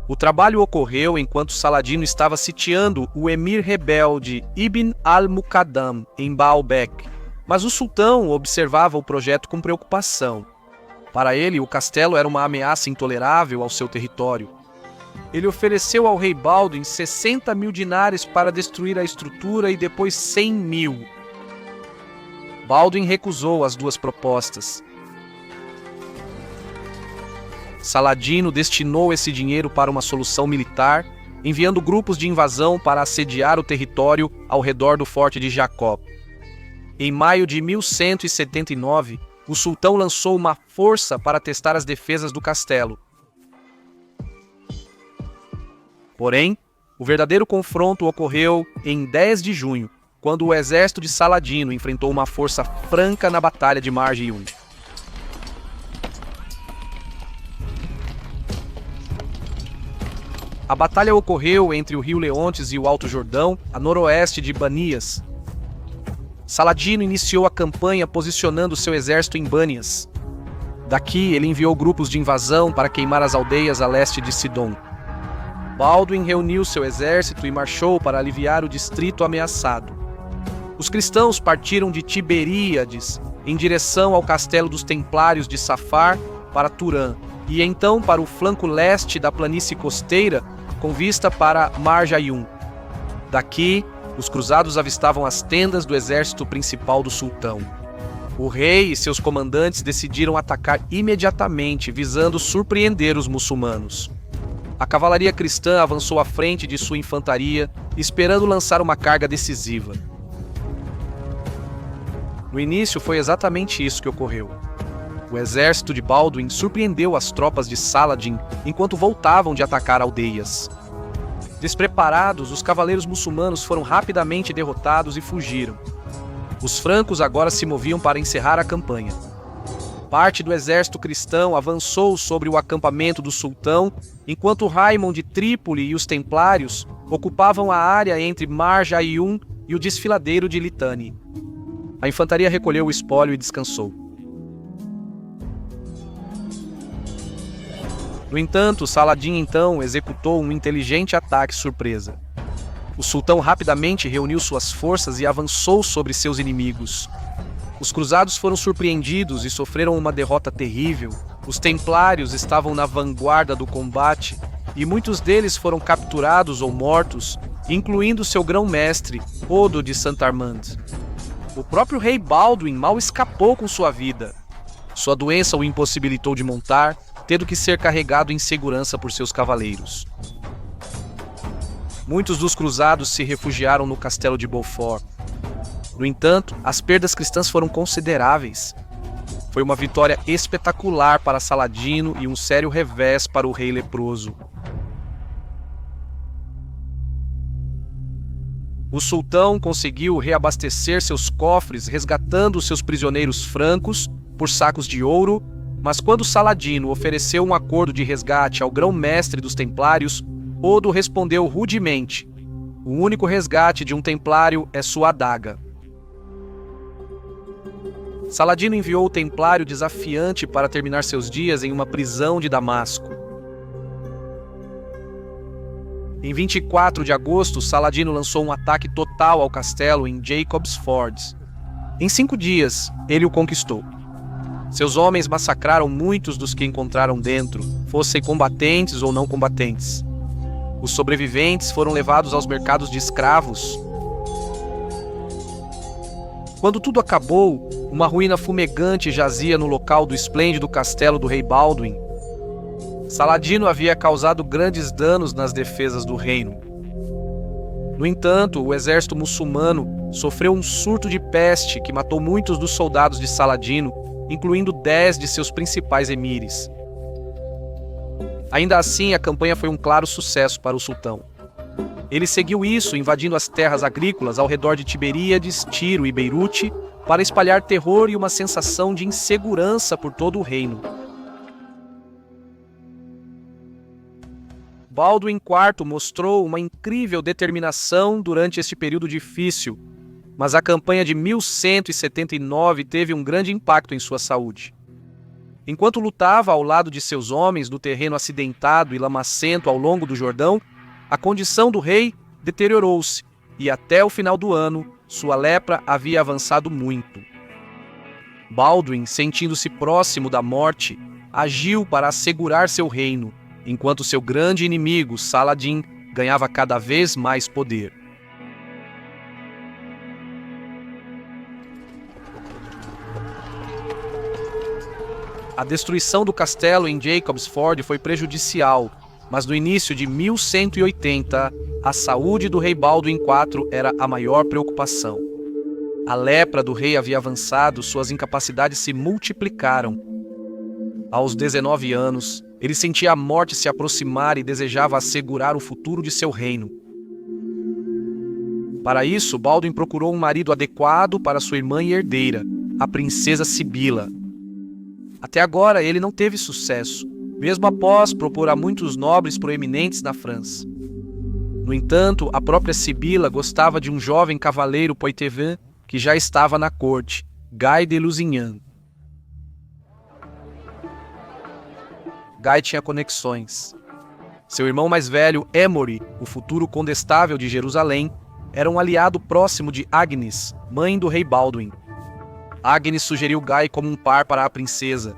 O trabalho ocorreu enquanto Saladino estava sitiando o emir rebelde Ibn al-Muqaddam em Baalbek, mas o sultão observava o projeto com preocupação. Para ele, o castelo era uma ameaça intolerável ao seu território. Ele ofereceu ao rei Baldwin 60 mil dinários para destruir a estrutura e depois 100 mil. Baldwin recusou as duas propostas. Saladino destinou esse dinheiro para uma solução militar, enviando grupos de invasão para assediar o território ao redor do Forte de Jacob. Em maio de 1179, o sultão lançou uma força para testar as defesas do castelo. Porém, o verdadeiro confronto ocorreu em 10 de junho, quando o exército de Saladino enfrentou uma força franca na Batalha de Margiun. A batalha ocorreu entre o rio Leontes e o Alto Jordão, a noroeste de Banias. Saladino iniciou a campanha posicionando seu exército em Bânias. Daqui, ele enviou grupos de invasão para queimar as aldeias a leste de Sidom. Baldwin reuniu seu exército e marchou para aliviar o distrito ameaçado. Os cristãos partiram de Tiberíades em direção ao castelo dos Templários de Safar para Turã, e então para o flanco leste da planície costeira, com vista para Marjaium. Daqui, os cruzados avistavam as tendas do exército principal do sultão. O rei e seus comandantes decidiram atacar imediatamente, visando surpreender os muçulmanos. A cavalaria cristã avançou à frente de sua infantaria, esperando lançar uma carga decisiva. No início, foi exatamente isso que ocorreu. O exército de Baldwin surpreendeu as tropas de Saladin enquanto voltavam de atacar aldeias. Despreparados, os cavaleiros muçulmanos foram rapidamente derrotados e fugiram. Os francos agora se moviam para encerrar a campanha. Parte do exército cristão avançou sobre o acampamento do sultão, enquanto Raimond de Trípoli e os templários ocupavam a área entre Marjaium e o desfiladeiro de Litani. A infantaria recolheu o espólio e descansou. No entanto, Saladin então executou um inteligente ataque surpresa. O sultão rapidamente reuniu suas forças e avançou sobre seus inimigos. Os cruzados foram surpreendidos e sofreram uma derrota terrível. Os templários estavam na vanguarda do combate e muitos deles foram capturados ou mortos, incluindo seu grão-mestre, Odo de Santarmand. O próprio rei Baldwin mal escapou com sua vida. Sua doença o impossibilitou de montar, tendo que ser carregado em segurança por seus cavaleiros. Muitos dos cruzados se refugiaram no castelo de Beaufort. No entanto, as perdas cristãs foram consideráveis. Foi uma vitória espetacular para Saladino e um sério revés para o rei leproso. O sultão conseguiu reabastecer seus cofres, resgatando seus prisioneiros francos por sacos de ouro, mas quando Saladino ofereceu um acordo de resgate ao grão-mestre dos templários, Odo respondeu rudemente: "O único resgate de um templário é sua adaga." Saladino enviou o templário desafiante para terminar seus dias em uma prisão de Damasco. Em 24 de agosto, Saladino lançou um ataque total ao castelo em Jacob's Ford. Em 5 dias, ele o conquistou. Seus homens massacraram muitos dos que encontraram dentro, fossem combatentes ou não combatentes. Os sobreviventes foram levados aos mercados de escravos. Quando tudo acabou, uma ruína fumegante jazia no local do esplêndido castelo do rei Baldwin. Saladino havia causado grandes danos nas defesas do reino. No entanto, o exército muçulmano sofreu um surto de peste que matou muitos dos soldados de Saladino, incluindo 10 de seus principais emires. Ainda assim, a campanha foi um claro sucesso para o sultão. Ele seguiu isso, invadindo as terras agrícolas ao redor de Tiberíades, Tiro e Beirute, para espalhar terror e uma sensação de insegurança por todo o reino. Baldwin IV mostrou uma incrível determinação durante este período difícil, mas a campanha de 1179 teve um grande impacto em sua saúde. Enquanto lutava ao lado de seus homens no terreno acidentado e lamacento ao longo do Jordão, a condição do rei deteriorou-se e até o final do ano, sua lepra havia avançado muito. Baldwin, sentindo-se próximo da morte, agiu para assegurar seu reino, enquanto seu grande inimigo, Saladin, ganhava cada vez mais poder. A destruição do castelo em Jacob's Ford foi prejudicial, mas no início de 1180, a saúde do rei Baldwin IV era a maior preocupação. A lepra do rei havia avançado, suas incapacidades se multiplicaram. Aos 19 anos, ele sentia a morte se aproximar e desejava assegurar o futuro de seu reino. Para isso, Baldwin procurou um marido adequado para sua irmã e herdeira, a princesa Sibila. Até agora, ele não teve sucesso, mesmo após propor a muitos nobres proeminentes na França. No entanto, a própria Sibila gostava de um jovem cavaleiro Poitevin que já estava na corte, Guy de Lusignan. Guy tinha conexões. Seu irmão mais velho, Emory, o futuro condestável de Jerusalém, era um aliado próximo de Agnes, mãe do rei Baldwin. Agnes sugeriu Guy como um par para a princesa.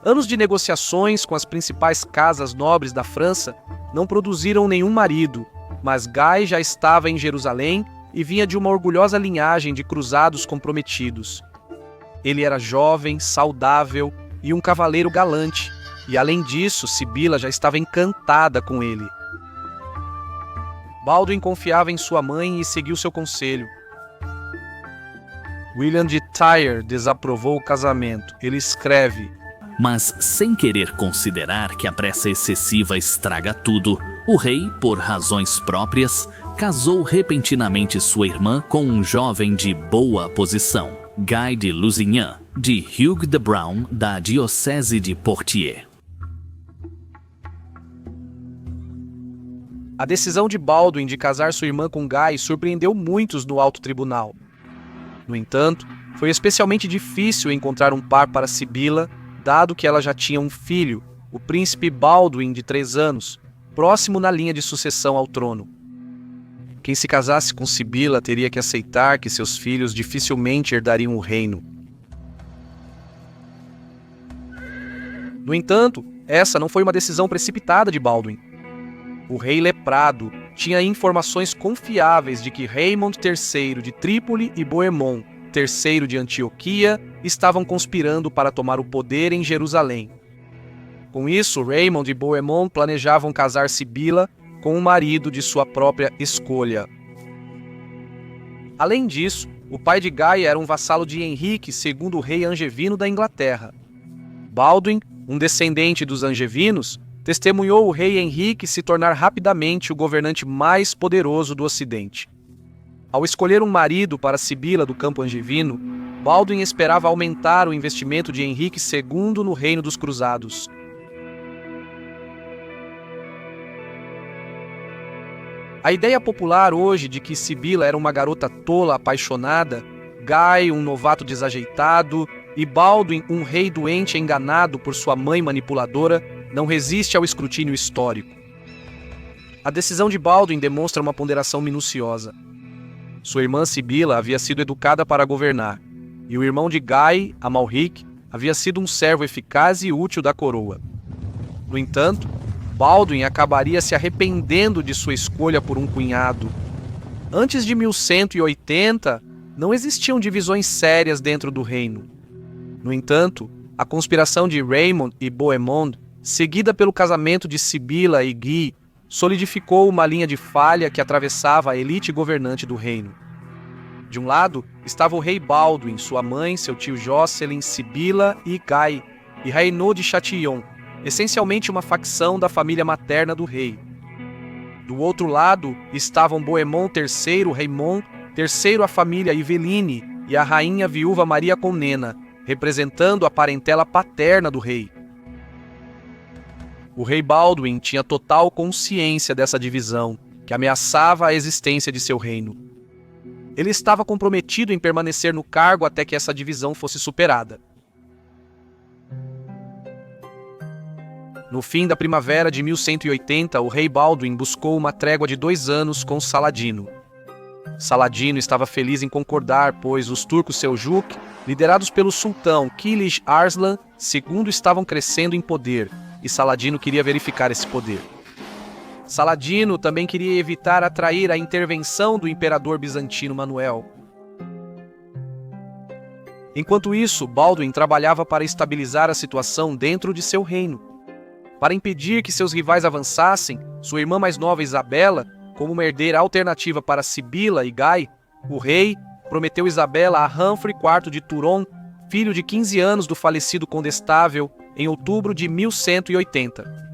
Anos de negociações com as principais casas nobres da França não produziram nenhum marido, mas Guy já estava em Jerusalém e vinha de uma orgulhosa linhagem de cruzados comprometidos. Ele era jovem, saudável e um cavaleiro galante, e além disso, Sibila já estava encantada com ele. Baldwin confiava em sua mãe e seguiu seu conselho. William de Tyre desaprovou o casamento. Ele escreve: Mas, sem querer considerar que a pressa excessiva estraga tudo, o rei, por razões próprias, casou repentinamente sua irmã com um jovem de boa posição, Guy de Lusignan, de Hugh de Brown, da diocese de Poitiers. A decisão de Baldwin de casar sua irmã com Guy surpreendeu muitos no alto tribunal. No entanto, foi especialmente difícil encontrar um par para Sibila, dado que ela já tinha um filho, o príncipe Baldwin, de 3 anos, próximo na linha de sucessão ao trono. Quem se casasse com Sibila teria que aceitar que seus filhos dificilmente herdariam o reino. No entanto, essa não foi uma decisão precipitada de Baldwin. O rei leprado tinha informações confiáveis de que Raymond III de Trípoli e Bohemond III de Antioquia estavam conspirando para tomar o poder em Jerusalém. Com isso, Raymond e Bohemond planejavam casar Sibila com um marido de sua própria escolha. Além disso, o pai de Guy era um vassalo de Henrique, segundo rei angevino da Inglaterra. Baldwin, um descendente dos angevinos, testemunhou o rei Henrique se tornar rapidamente o governante mais poderoso do Ocidente. Ao escolher um marido para Sibila do campo angevino, Baldwin esperava aumentar o investimento de Henrique II no reino dos cruzados. A ideia popular hoje de que Sibila era uma garota tola apaixonada, Guy um novato desajeitado e Baldwin um rei doente enganado por sua mãe manipuladora não resiste ao escrutínio histórico. A decisão de Baldwin demonstra uma ponderação minuciosa. Sua irmã Sibila havia sido educada para governar, e o irmão de Guy, Amalric, havia sido um servo eficaz e útil da coroa. No entanto, Baldwin acabaria se arrependendo de sua escolha por um cunhado. Antes de 1180, não existiam divisões sérias dentro do reino. No entanto, a conspiração de Raymond e Bohemond, seguida pelo casamento de Sibila e Guy, solidificou uma linha de falha que atravessava a elite governante do reino. De um lado, estava o rei Baldwin, sua mãe, seu tio Jocelyn, Sibila e Guy, e Raynaud de Châtillon, essencialmente uma facção da família materna do rei. Do outro lado, estavam Bohemond III, Raymond III, a família Iveline e a rainha viúva Maria Comnena, representando a parentela paterna do rei. O rei Baldwin tinha total consciência dessa divisão, que ameaçava a existência de seu reino. Ele estava comprometido em permanecer no cargo até que essa divisão fosse superada. No fim da primavera de 1180, o rei Baldwin buscou uma trégua de 2 anos com Saladino. Saladino estava feliz em concordar, pois os turcos Seljuk, liderados pelo sultão Kilij Arslan II, estavam crescendo em poder, e Saladino queria verificar esse poder. Saladino também queria evitar atrair a intervenção do imperador bizantino Manuel. Enquanto isso, Baldwin trabalhava para estabilizar a situação dentro de seu reino. Para impedir que seus rivais avançassem, sua irmã mais nova Isabela, como uma herdeira alternativa para Sibila e Guy, o rei prometeu Isabela a Humphrey IV de Turon, filho de 15 anos do falecido condestável, em outubro de 1180.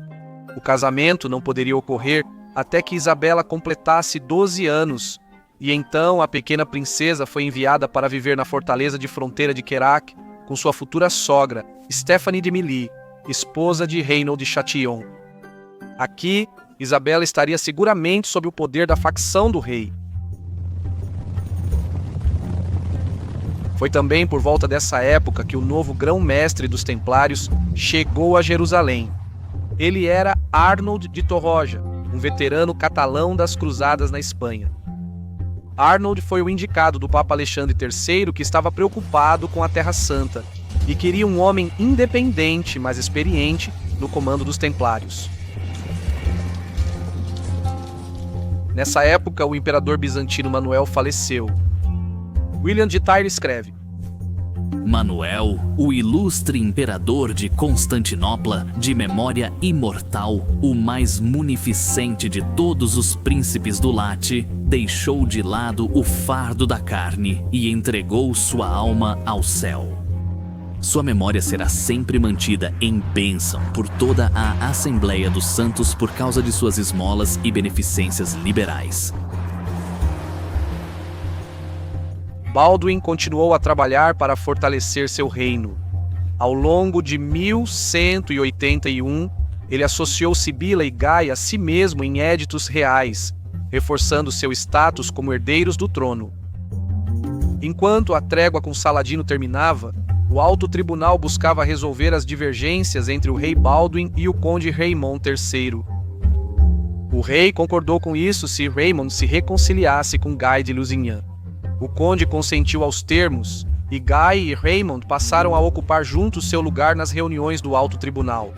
O casamento não poderia ocorrer até que Isabela completasse 12 anos, e então a pequena princesa foi enviada para viver na fortaleza de fronteira de Querac com sua futura sogra, Stéphanie de Milly, esposa de Raynaud de Châtillon. Aqui, Isabela estaria seguramente sob o poder da facção do rei. Foi também por volta dessa época que o novo grão-mestre dos Templários chegou a Jerusalém. Ele era Arnold de Torroja, um veterano catalão das cruzadas na Espanha. Arnold foi o indicado do Papa Alexandre III, que estava preocupado com a Terra Santa e queria um homem independente, mas experiente, no comando dos Templários. Nessa época, o imperador bizantino Manuel faleceu. William de Tyre escreve: Manuel, o ilustre imperador de Constantinopla, de memória imortal, o mais munificente de todos os príncipes do Late, deixou de lado o fardo da carne e entregou sua alma ao céu. Sua memória será sempre mantida em bênção por toda a Assembleia dos Santos por causa de suas esmolas e beneficências liberais. Baldwin continuou a trabalhar para fortalecer seu reino. Ao longo de 1181, ele associou Sibila e Gaia a si mesmo em éditos reais, reforçando seu status como herdeiros do trono. Enquanto a trégua com Saladino terminava, o alto tribunal buscava resolver as divergências entre o rei Baldwin e o conde Raymond III. O rei concordou com isso se Raymond se reconciliasse com Guy de Lusignan. O conde consentiu aos termos, e Guy e Raymond passaram a ocupar juntos seu lugar nas reuniões do alto tribunal.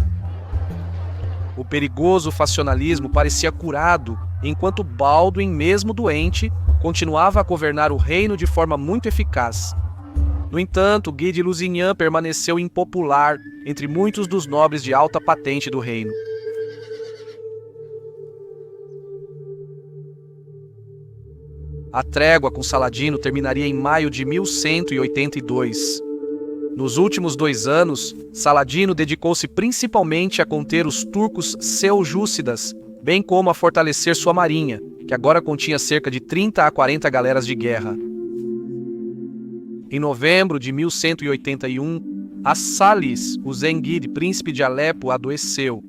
O perigoso faccionalismo parecia curado, enquanto Baldwin, mesmo doente, continuava a governar o reino de forma muito eficaz. No entanto, Guy de Lusignan permaneceu impopular entre muitos dos nobres de alta patente do reino. A trégua com Saladino terminaria em maio de 1182. Nos últimos 2 anos, Saladino dedicou-se principalmente a conter os turcos seljúcidas, bem como a fortalecer sua marinha, que agora continha cerca de 30 a 40 galeras de guerra. Em novembro de 1181, As-Salis, o Zengid, príncipe de Alepo, adoeceu.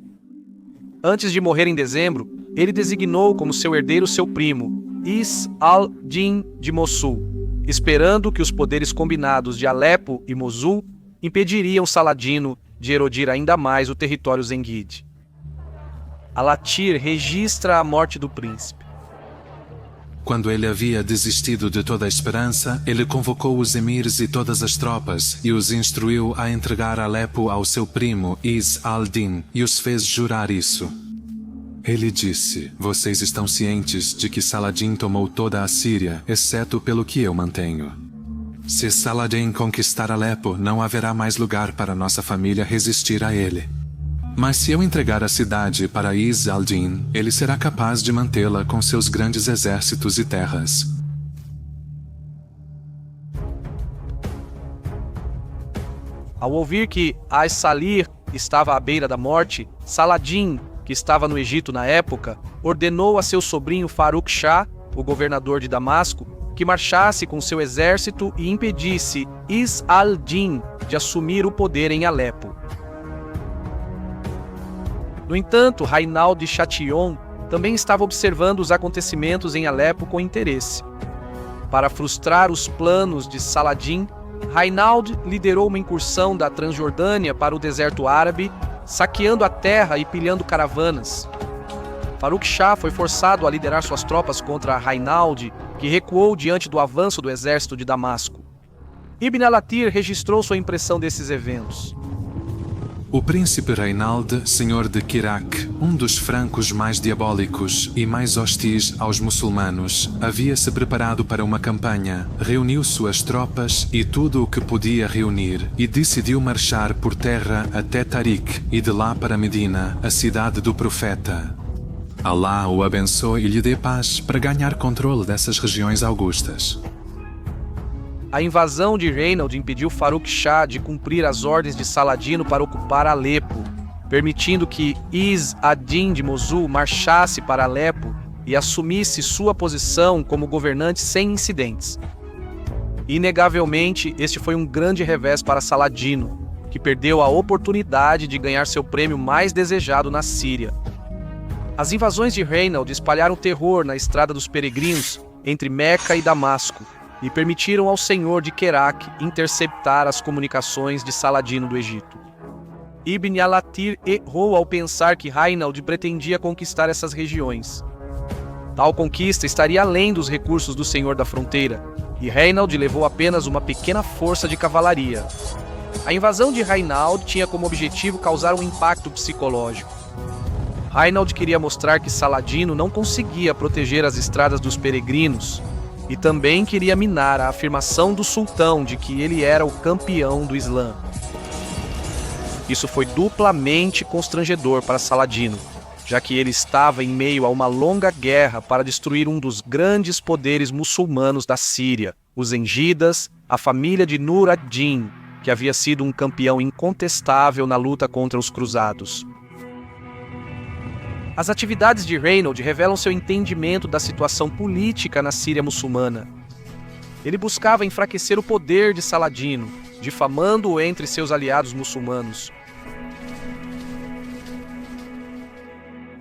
Antes de morrer em dezembro, ele designou como seu herdeiro seu primo, Is al-Din de Mossul, esperando que os poderes combinados de Alepo e Mosul impediriam Saladino de erodir ainda mais o território Zengid. Al-Atir registra a morte do príncipe. Quando ele havia desistido de toda a esperança, ele convocou os emires e todas as tropas e os instruiu a entregar Alepo ao seu primo Is al-Din e os fez jurar isso. Ele disse: vocês estão cientes de que Saladin tomou toda a Síria, exceto pelo que eu mantenho. Se Saladin conquistar Alepo, não haverá mais lugar para nossa família resistir a ele. Mas se eu entregar a cidade para Is al-Din, ele será capaz de mantê-la com seus grandes exércitos e terras. Ao ouvir que As-Salir estava à beira da morte, Saladin, que estava no Egito na época, ordenou a seu sobrinho Faruk Shah, o governador de Damasco, que marchasse com seu exército e impedisse Is al-Din de assumir o poder em Alepo. No entanto, Rainald de Châtillon também estava observando os acontecimentos em Alepo com interesse. Para frustrar os planos de Saladin, Rainald liderou uma incursão da Transjordânia para o deserto árabe, saqueando a terra e pilhando caravanas. Faruk Shah foi forçado a liderar suas tropas contra Rainald, que recuou diante do avanço do exército de Damasco. Ibn al-Athir registrou sua impressão desses eventos. O príncipe Rainald, senhor de Kirak, um dos francos mais diabólicos e mais hostis aos muçulmanos, havia se preparado para uma campanha, reuniu suas tropas e tudo o que podia reunir e decidiu marchar por terra até Tariq e de lá para Medina, a cidade do profeta. Allah o abençoe e lhe dê paz para ganhar controle dessas regiões augustas. A invasão de Rainald impediu Faruk Shah de cumprir as ordens de Saladino para ocupar Alepo, permitindo que Is ad-Din de Mosul marchasse para Alepo e assumisse sua posição como governante sem incidentes. Inegavelmente, este foi um grande revés para Saladino, que perdeu a oportunidade de ganhar seu prêmio mais desejado na Síria. As invasões de Rainald espalharam terror na estrada dos peregrinos entre Meca e Damasco, e permitiram ao senhor de Kerak interceptar as comunicações de Saladino do Egito. Ibn al-Athir errou ao pensar que Rainald pretendia conquistar essas regiões. Tal conquista estaria além dos recursos do senhor da fronteira, e Rainald levou apenas uma pequena força de cavalaria. A invasão de Rainald tinha como objetivo causar um impacto psicológico. Rainald queria mostrar que Saladino não conseguia proteger as estradas dos peregrinos, e também queria minar a afirmação do sultão de que ele era o campeão do Islã. Isso foi duplamente constrangedor para Saladino, já que ele estava em meio a uma longa guerra para destruir um dos grandes poderes muçulmanos da Síria, os Zengídas, a família de Nur ad-Din, que havia sido um campeão incontestável na luta contra os cruzados. As atividades de Rainald revelam seu entendimento da situação política na Síria muçulmana. Ele buscava enfraquecer o poder de Saladino, difamando-o entre seus aliados muçulmanos.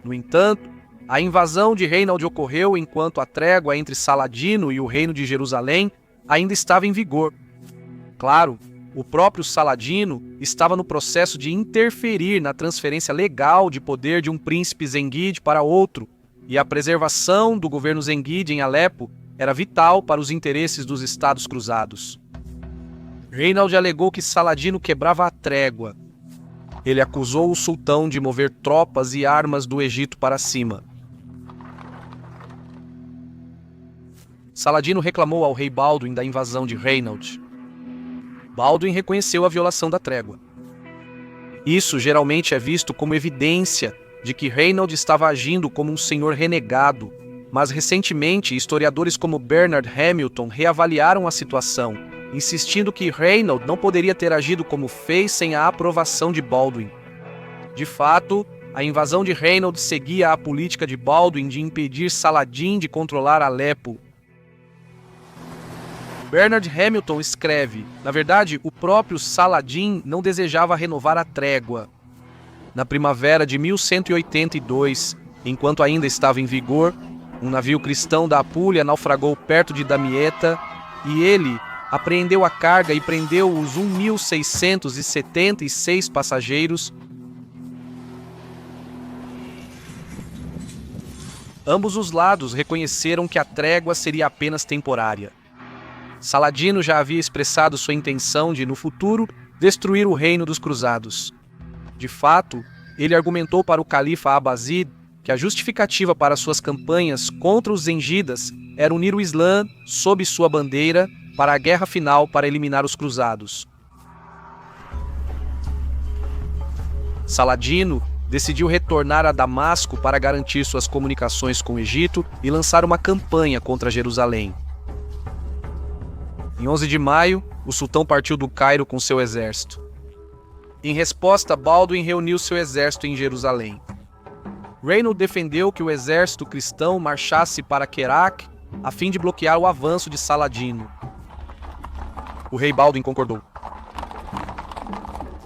No entanto, a invasão de Rainald ocorreu enquanto a trégua entre Saladino e o reino de Jerusalém ainda estava em vigor. Claro, o próprio Saladino estava no processo de interferir na transferência legal de poder de um príncipe Zengide para outro, e a preservação do governo Zengide em Alepo era vital para os interesses dos Estados Cruzados. Rainald alegou que Saladino quebrava a trégua. Ele acusou o sultão de mover tropas e armas do Egito para cima. Saladino reclamou ao rei Balduin da invasão de Rainald. Balduin reconheceu a violação da trégua. Isso geralmente é visto como evidência de que Rainald estava agindo como um senhor renegado, mas recentemente historiadores como Bernard Hamilton reavaliaram a situação, insistindo que Rainald não poderia ter agido como fez sem a aprovação de Balduin. De fato, a invasão de Rainald seguia a política de Balduin de impedir Saladin de controlar Alepo. Bernard Hamilton escreve: na verdade, o próprio Saladin não desejava renovar a trégua. Na primavera de 1182, enquanto ainda estava em vigor, um navio cristão da Apulia naufragou perto de Damietta e ele apreendeu a carga e prendeu os 1.676 passageiros. Ambos os lados reconheceram que a trégua seria apenas temporária. Saladino já havia expressado sua intenção de, no futuro, destruir o reino dos cruzados. De fato, ele argumentou para o califa Abbaside que a justificativa para suas campanhas contra os Zengídas era unir o Islã sob sua bandeira para a guerra final para eliminar os cruzados. Saladino decidiu retornar a Damasco para garantir suas comunicações com o Egito e lançar uma campanha contra Jerusalém. Em 11 de maio, o sultão partiu do Cairo com seu exército. Em resposta, Balduin reuniu seu exército em Jerusalém. Rainald defendeu que o exército cristão marchasse para Kerak a fim de bloquear o avanço de Saladino. O rei Balduin concordou.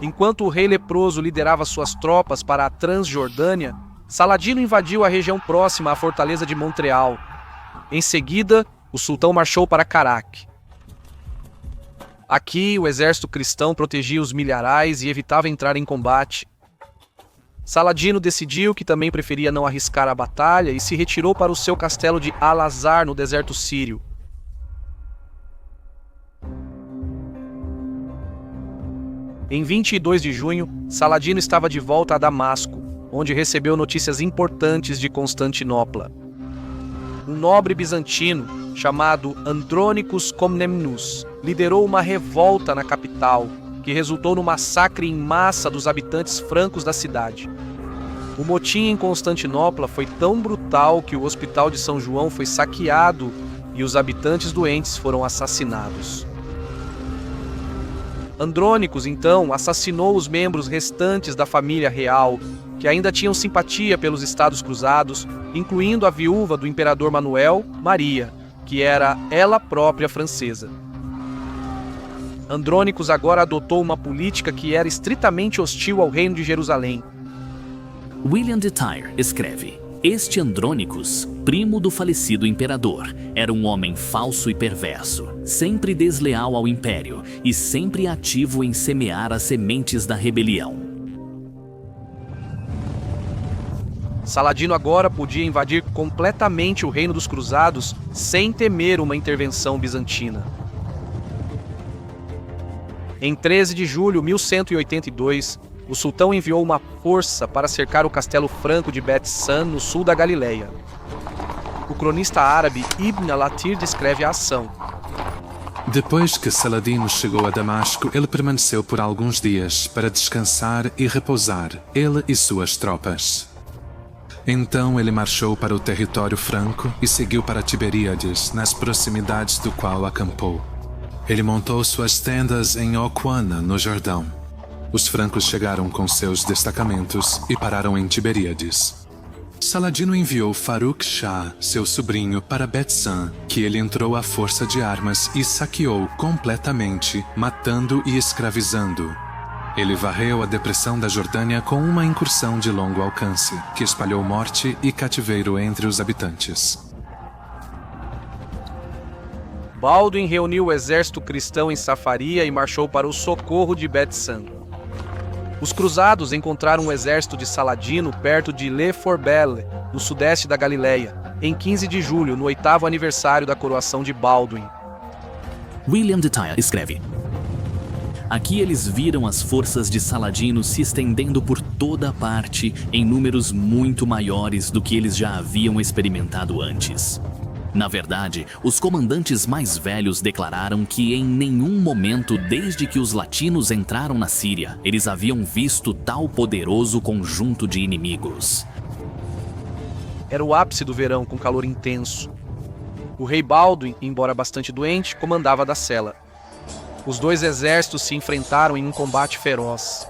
Enquanto o rei leproso liderava suas tropas para a Transjordânia, Saladino invadiu a região próxima à fortaleza de Montreal. Em seguida, o sultão marchou para Kerak. Aqui, o exército cristão protegia os milharais e evitava entrar em combate. Saladino decidiu que também preferia não arriscar a batalha e se retirou para o seu castelo de Al-Azhar, no deserto sírio. Em 22 de junho, Saladino estava de volta a Damasco, onde recebeu notícias importantes de Constantinopla. Um nobre bizantino, chamado Andrônicos Comnenus, liderou uma revolta na capital, que resultou no massacre em massa dos habitantes francos da cidade. O motim em Constantinopla foi tão brutal que o Hospital de São João foi saqueado e os habitantes doentes foram assassinados. Andrônicos, então, assassinou os membros restantes da família real, que ainda tinham simpatia pelos Estados Cruzados, incluindo a viúva do imperador Manuel, Maria, que era ela própria francesa. Andrônicos agora adotou uma política que era estritamente hostil ao reino de Jerusalém. William de Tyre escreve: Este Andrônicos, primo do falecido imperador, era um homem falso e perverso, sempre desleal ao império e sempre ativo em semear as sementes da rebelião. Saladino agora podia invadir completamente o reino dos cruzados sem temer uma intervenção bizantina. Em 13 de julho de 1182, o sultão enviou uma força para cercar o castelo franco de Bet San, no sul da Galileia. O cronista árabe Ibn al-Athir descreve a ação. Depois que Saladino chegou a Damasco, ele permaneceu por alguns dias para descansar e repousar, ele e suas tropas. Então ele marchou para o território franco e seguiu para Tiberíades, nas proximidades do qual acampou. Ele montou suas tendas em Okwana, no Jordão. Os francos chegaram com seus destacamentos e pararam em Tiberíades. Saladino enviou Faruk Shah, seu sobrinho, para Bet San, que ele entrou à força de armas e saqueou completamente, matando e escravizando. Ele varreu a depressão da Jordânia com uma incursão de longo alcance, que espalhou morte e cativeiro entre os habitantes. Balduin reuniu o exército cristão em Safaria e marchou para o socorro de Bet San. Os cruzados encontraram o exército de Saladino perto de Le Forbelle, no sudeste da Galileia, em 15 de julho, no 8º aniversário da coroação de Balduin. William de Tyre escreve: aqui eles viram as forças de Saladino se estendendo por toda parte em números muito maiores do que eles já haviam experimentado antes. Na verdade, os comandantes mais velhos declararam que em nenhum momento desde que os latinos entraram na Síria, eles haviam visto tal poderoso conjunto de inimigos. Era o ápice do verão, com calor intenso. O rei Balduin, embora bastante doente, comandava da cela. Os dois exércitos se enfrentaram em um combate feroz.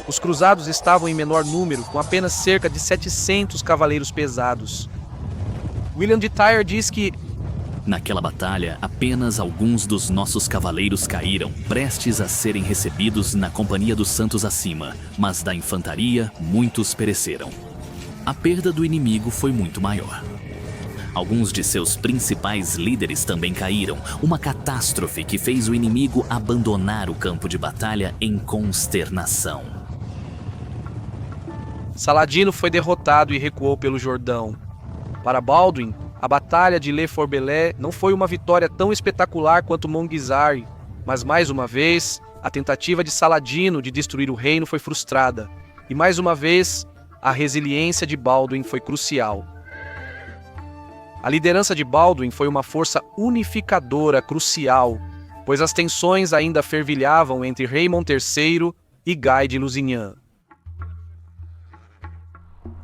Os cruzados estavam em menor número, com apenas cerca de 700 cavaleiros pesados. William de Tyre diz que naquela batalha, apenas alguns dos nossos cavaleiros caíram, prestes a serem recebidos na companhia dos santos acima, mas da infantaria, muitos pereceram. A perda do inimigo foi muito maior. Alguns de seus principais líderes também caíram, uma catástrofe que fez o inimigo abandonar o campo de batalha em consternação. Saladino foi derrotado e recuou pelo Jordão. Para Balduin, a batalha de Le Forbelle não foi uma vitória tão espetacular quanto Monguizari, mas mais uma vez, a tentativa de Saladino de destruir o reino foi frustrada. E mais uma vez, a resiliência de Balduin foi crucial. A liderança de Balduin foi uma força unificadora crucial, pois as tensões ainda fervilhavam entre Raymond III e Guy de Lusignan.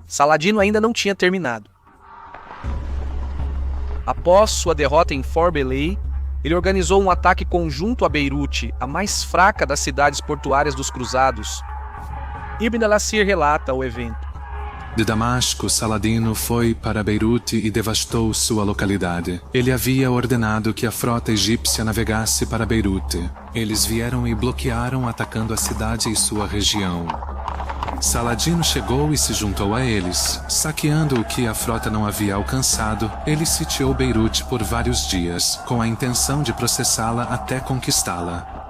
Saladino ainda não tinha terminado. Após sua derrota em Forbelle, ele organizou um ataque conjunto a Beirute, a mais fraca das cidades portuárias dos cruzados. Ibn al-Asir relata o evento. De Damasco, Saladino foi para Beirute e devastou sua localidade. Ele havia ordenado que a frota egípcia navegasse para Beirute. Eles vieram e bloquearam, atacando a cidade e sua região. Saladino chegou e se juntou a eles. Saqueando o que a frota não havia alcançado, ele sitiou Beirute por vários dias, com a intenção de processá-la até conquistá-la.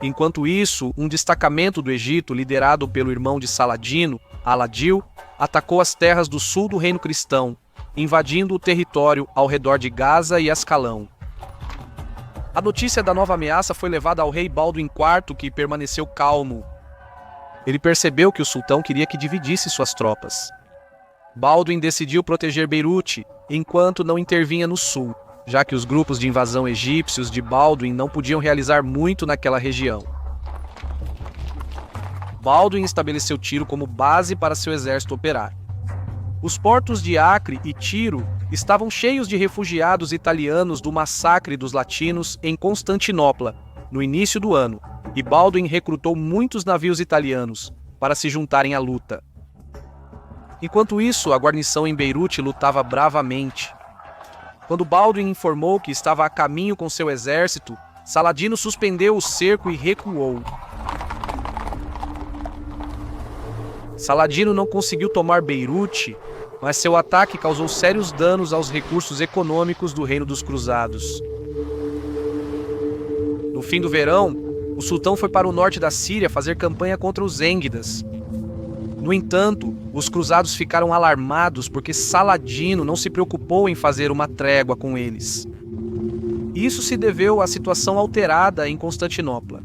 Enquanto isso, um destacamento do Egito, liderado pelo irmão de Saladino, Al-Adil, atacou as terras do sul do reino cristão, invadindo o território ao redor de Gaza e Ascalão. A notícia da nova ameaça foi levada ao rei Balduin IV, que permaneceu calmo. Ele percebeu que o sultão queria que dividisse suas tropas. Balduin decidiu proteger Beirute, enquanto não intervinha no sul, já que os grupos de invasão egípcios de Balduin não podiam realizar muito naquela região. Balduin estabeleceu Tiro como base para seu exército operar. Os portos de Acre e Tiro estavam cheios de refugiados italianos do massacre dos latinos em Constantinopla, no início do ano, e Balduin recrutou muitos navios italianos para se juntarem à luta. Enquanto isso, a guarnição em Beirute lutava bravamente. Quando Balduin informou que estava a caminho com seu exército, Saladino suspendeu o cerco e recuou. Saladino não conseguiu tomar Beirute, mas seu ataque causou sérios danos aos recursos econômicos do Reino dos Cruzados. No fim do verão, o sultão foi para o norte da Síria fazer campanha contra os Zêngidas. No entanto, os cruzados ficaram alarmados porque Saladino não se preocupou em fazer uma trégua com eles. Isso se deveu à situação alterada em Constantinopla.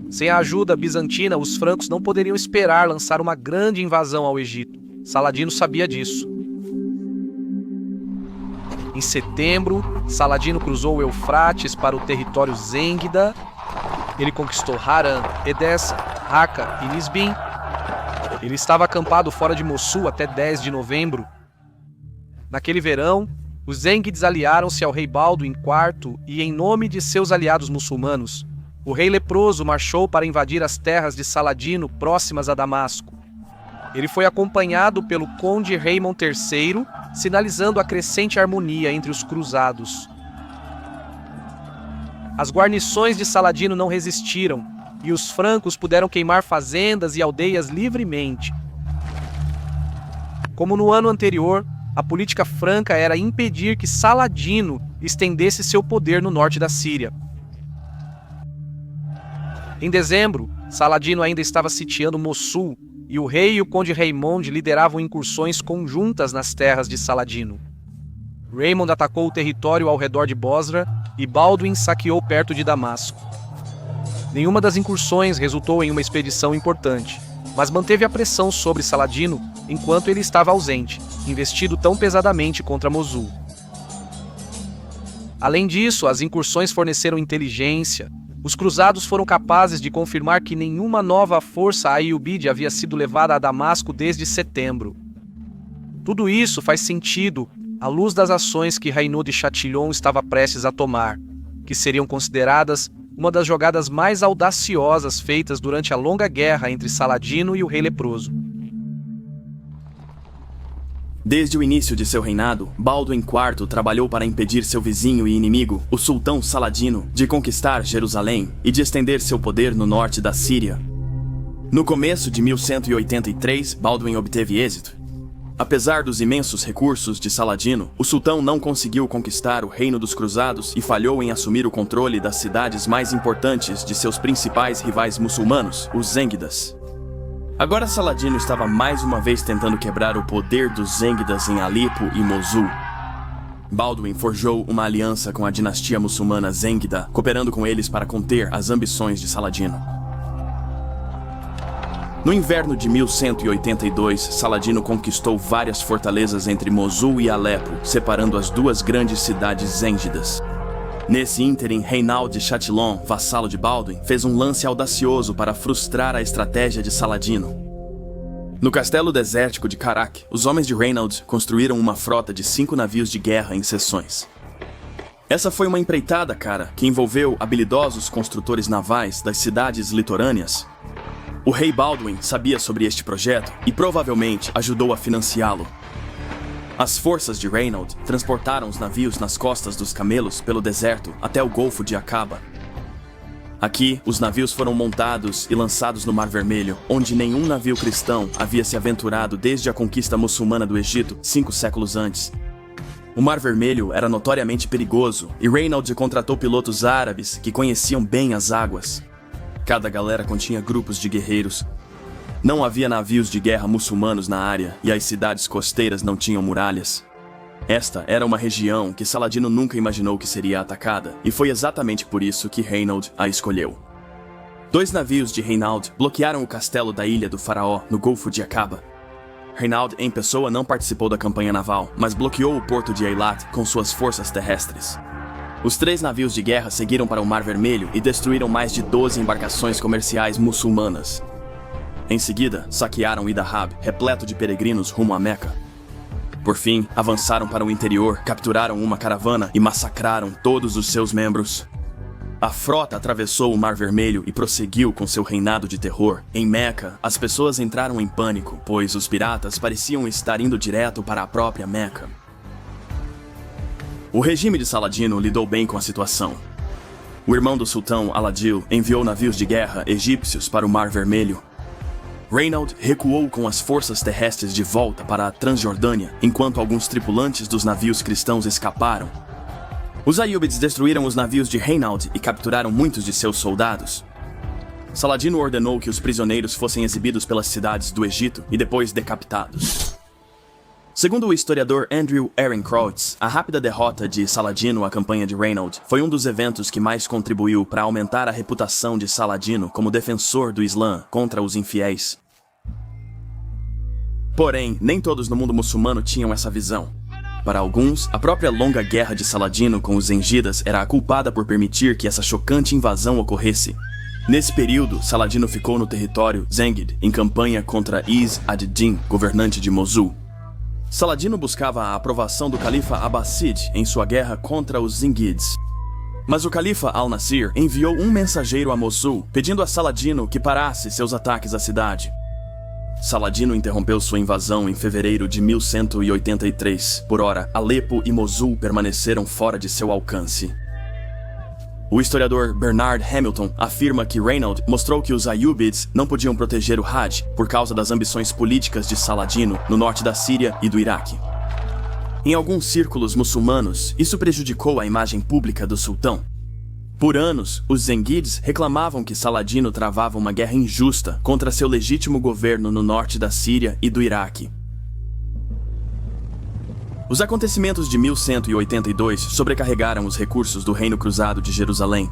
Sem a ajuda bizantina, os francos não poderiam esperar lançar uma grande invasão ao Egito. Saladino sabia disso. Em setembro, Saladino cruzou o Eufrates para o território Zêngida. Ele conquistou Harran, Edessa, Raqqa e Nisbin. Ele estava acampado fora de Mossul até 10 de novembro. Naquele verão, os Zêngides aliaram-se ao rei Balduin IV e, em nome de seus aliados muçulmanos, o rei leproso marchou para invadir as terras de Saladino próximas a Damasco. Ele foi acompanhado pelo conde Raymond III, sinalizando a crescente harmonia entre os cruzados. As guarnições de Saladino não resistiram, e os francos puderam queimar fazendas e aldeias livremente. Como no ano anterior, a política franca era impedir que Saladino estendesse seu poder no norte da Síria. Em dezembro, Saladino ainda estava sitiando Mossul, e o rei e o conde Raymond lideravam incursões conjuntas nas terras de Saladino. Raymond atacou o território ao redor de Bosra e Balduin saqueou perto de Damasco. Nenhuma das incursões resultou em uma expedição importante, mas manteve a pressão sobre Saladino enquanto ele estava ausente, investido tão pesadamente contra Mossul. Além disso, as incursões forneceram inteligência. Os cruzados foram capazes de confirmar que nenhuma nova força aiubide havia sido levada a Damasco desde setembro. Tudo isso faz sentido à luz das ações que Raynaud de Chatillon estava prestes a tomar, que seriam consideradas uma das jogadas mais audaciosas feitas durante a longa guerra entre Saladino e o rei leproso. Desde o início de seu reinado, Balduin IV trabalhou para impedir seu vizinho e inimigo, o sultão Saladino, de conquistar Jerusalém e de estender seu poder no norte da Síria. No começo de 1183, Balduin obteve êxito. Apesar dos imensos recursos de Saladino, o sultão não conseguiu conquistar o reino dos cruzados e falhou em assumir o controle das cidades mais importantes de seus principais rivais muçulmanos, os Zêngidas. Agora Saladino estava mais uma vez tentando quebrar o poder dos Zêngidas em Alepo e Mossul. Balduin forjou uma aliança com a dinastia muçulmana Zêngida, cooperando com eles para conter as ambições de Saladino. No inverno de 1182, Saladino conquistou várias fortalezas entre Mossul e Alepo, separando as duas grandes cidades zêngidas. Nesse ínterim, Raynald de Chatillon, vassalo de Balduin, fez um lance audacioso para frustrar a estratégia de Saladino. No castelo desértico de Karak, os homens de Raynald construíram uma frota de 5 navios de guerra em seções. Essa foi uma empreitada, cara, que envolveu habilidosos construtores navais das cidades litorâneas. O rei Balduin sabia sobre este projeto e provavelmente ajudou a financiá-lo. As forças de Raynald transportaram os navios nas costas dos camelos pelo deserto até o Golfo de Aqaba. Aqui, os navios foram montados e lançados no Mar Vermelho, onde nenhum navio cristão havia se aventurado desde a conquista muçulmana do Egito 5 séculos antes. O Mar Vermelho era notoriamente perigoso e Raynald contratou pilotos árabes que conheciam bem as águas. Cada galera continha grupos de guerreiros. Não havia navios de guerra muçulmanos na área e as cidades costeiras não tinham muralhas. Esta era uma região que Saladino nunca imaginou que seria atacada, e foi exatamente por isso que Raynald a escolheu. 2 navios de Raynald bloquearam o castelo da Ilha do Faraó, no Golfo de Aqaba. Raynald em pessoa não participou da campanha naval, mas bloqueou o porto de Eilat com suas forças terrestres. Os 3 navios de guerra seguiram para o Mar Vermelho e destruíram mais de 12 embarcações comerciais muçulmanas. Em seguida, saquearam Idahab, repleto de peregrinos rumo a Meca. Por fim, avançaram para o interior, capturaram uma caravana e massacraram todos os seus membros. A frota atravessou o Mar Vermelho e prosseguiu com seu reinado de terror. Em Meca, as pessoas entraram em pânico, pois os piratas pareciam estar indo direto para a própria Meca. O regime de Saladino lidou bem com a situação. O irmão do sultão, Aladil, enviou navios de guerra egípcios para o Mar Vermelho. Reynaud recuou com as forças terrestres de volta para a Transjordânia, enquanto alguns tripulantes dos navios cristãos escaparam. Os Ayyubides destruíram os navios de Reynaud e capturaram muitos de seus soldados. Saladino ordenou que os prisioneiros fossem exibidos pelas cidades do Egito e depois decapitados. Segundo o historiador Andrew Ehrenkreutz, a rápida derrota de Saladino à campanha de Reynaud foi um dos eventos que mais contribuiu para aumentar a reputação de Saladino como defensor do Islã contra os infiéis. Porém, nem todos no mundo muçulmano tinham essa visão. Para alguns, a própria longa guerra de Saladino com os Zengidas era a culpada por permitir que essa chocante invasão ocorresse. Nesse período, Saladino ficou no território Zengid, em campanha contra Izz ad-Din, governante de Mosul. Saladino buscava a aprovação do califa Abbasid em sua guerra contra os Zengids. Mas o califa Al-Nasir enviou um mensageiro a Mosul, pedindo a Saladino que parasse seus ataques à cidade. Saladino interrompeu sua invasão em fevereiro de 1183. Por ora, Alepo e Mosul permaneceram fora de seu alcance. O historiador Bernard Hamilton afirma que Reynaud mostrou que os Ayyubides não podiam proteger o Hajj por causa das ambições políticas de Saladino no norte da Síria e do Iraque. Em alguns círculos muçulmanos, isso prejudicou a imagem pública do sultão. Por anos, os Zengides reclamavam que Saladino travava uma guerra injusta contra seu legítimo governo no norte da Síria e do Iraque. Os acontecimentos de 1182 sobrecarregaram os recursos do Reino Cruzado de Jerusalém.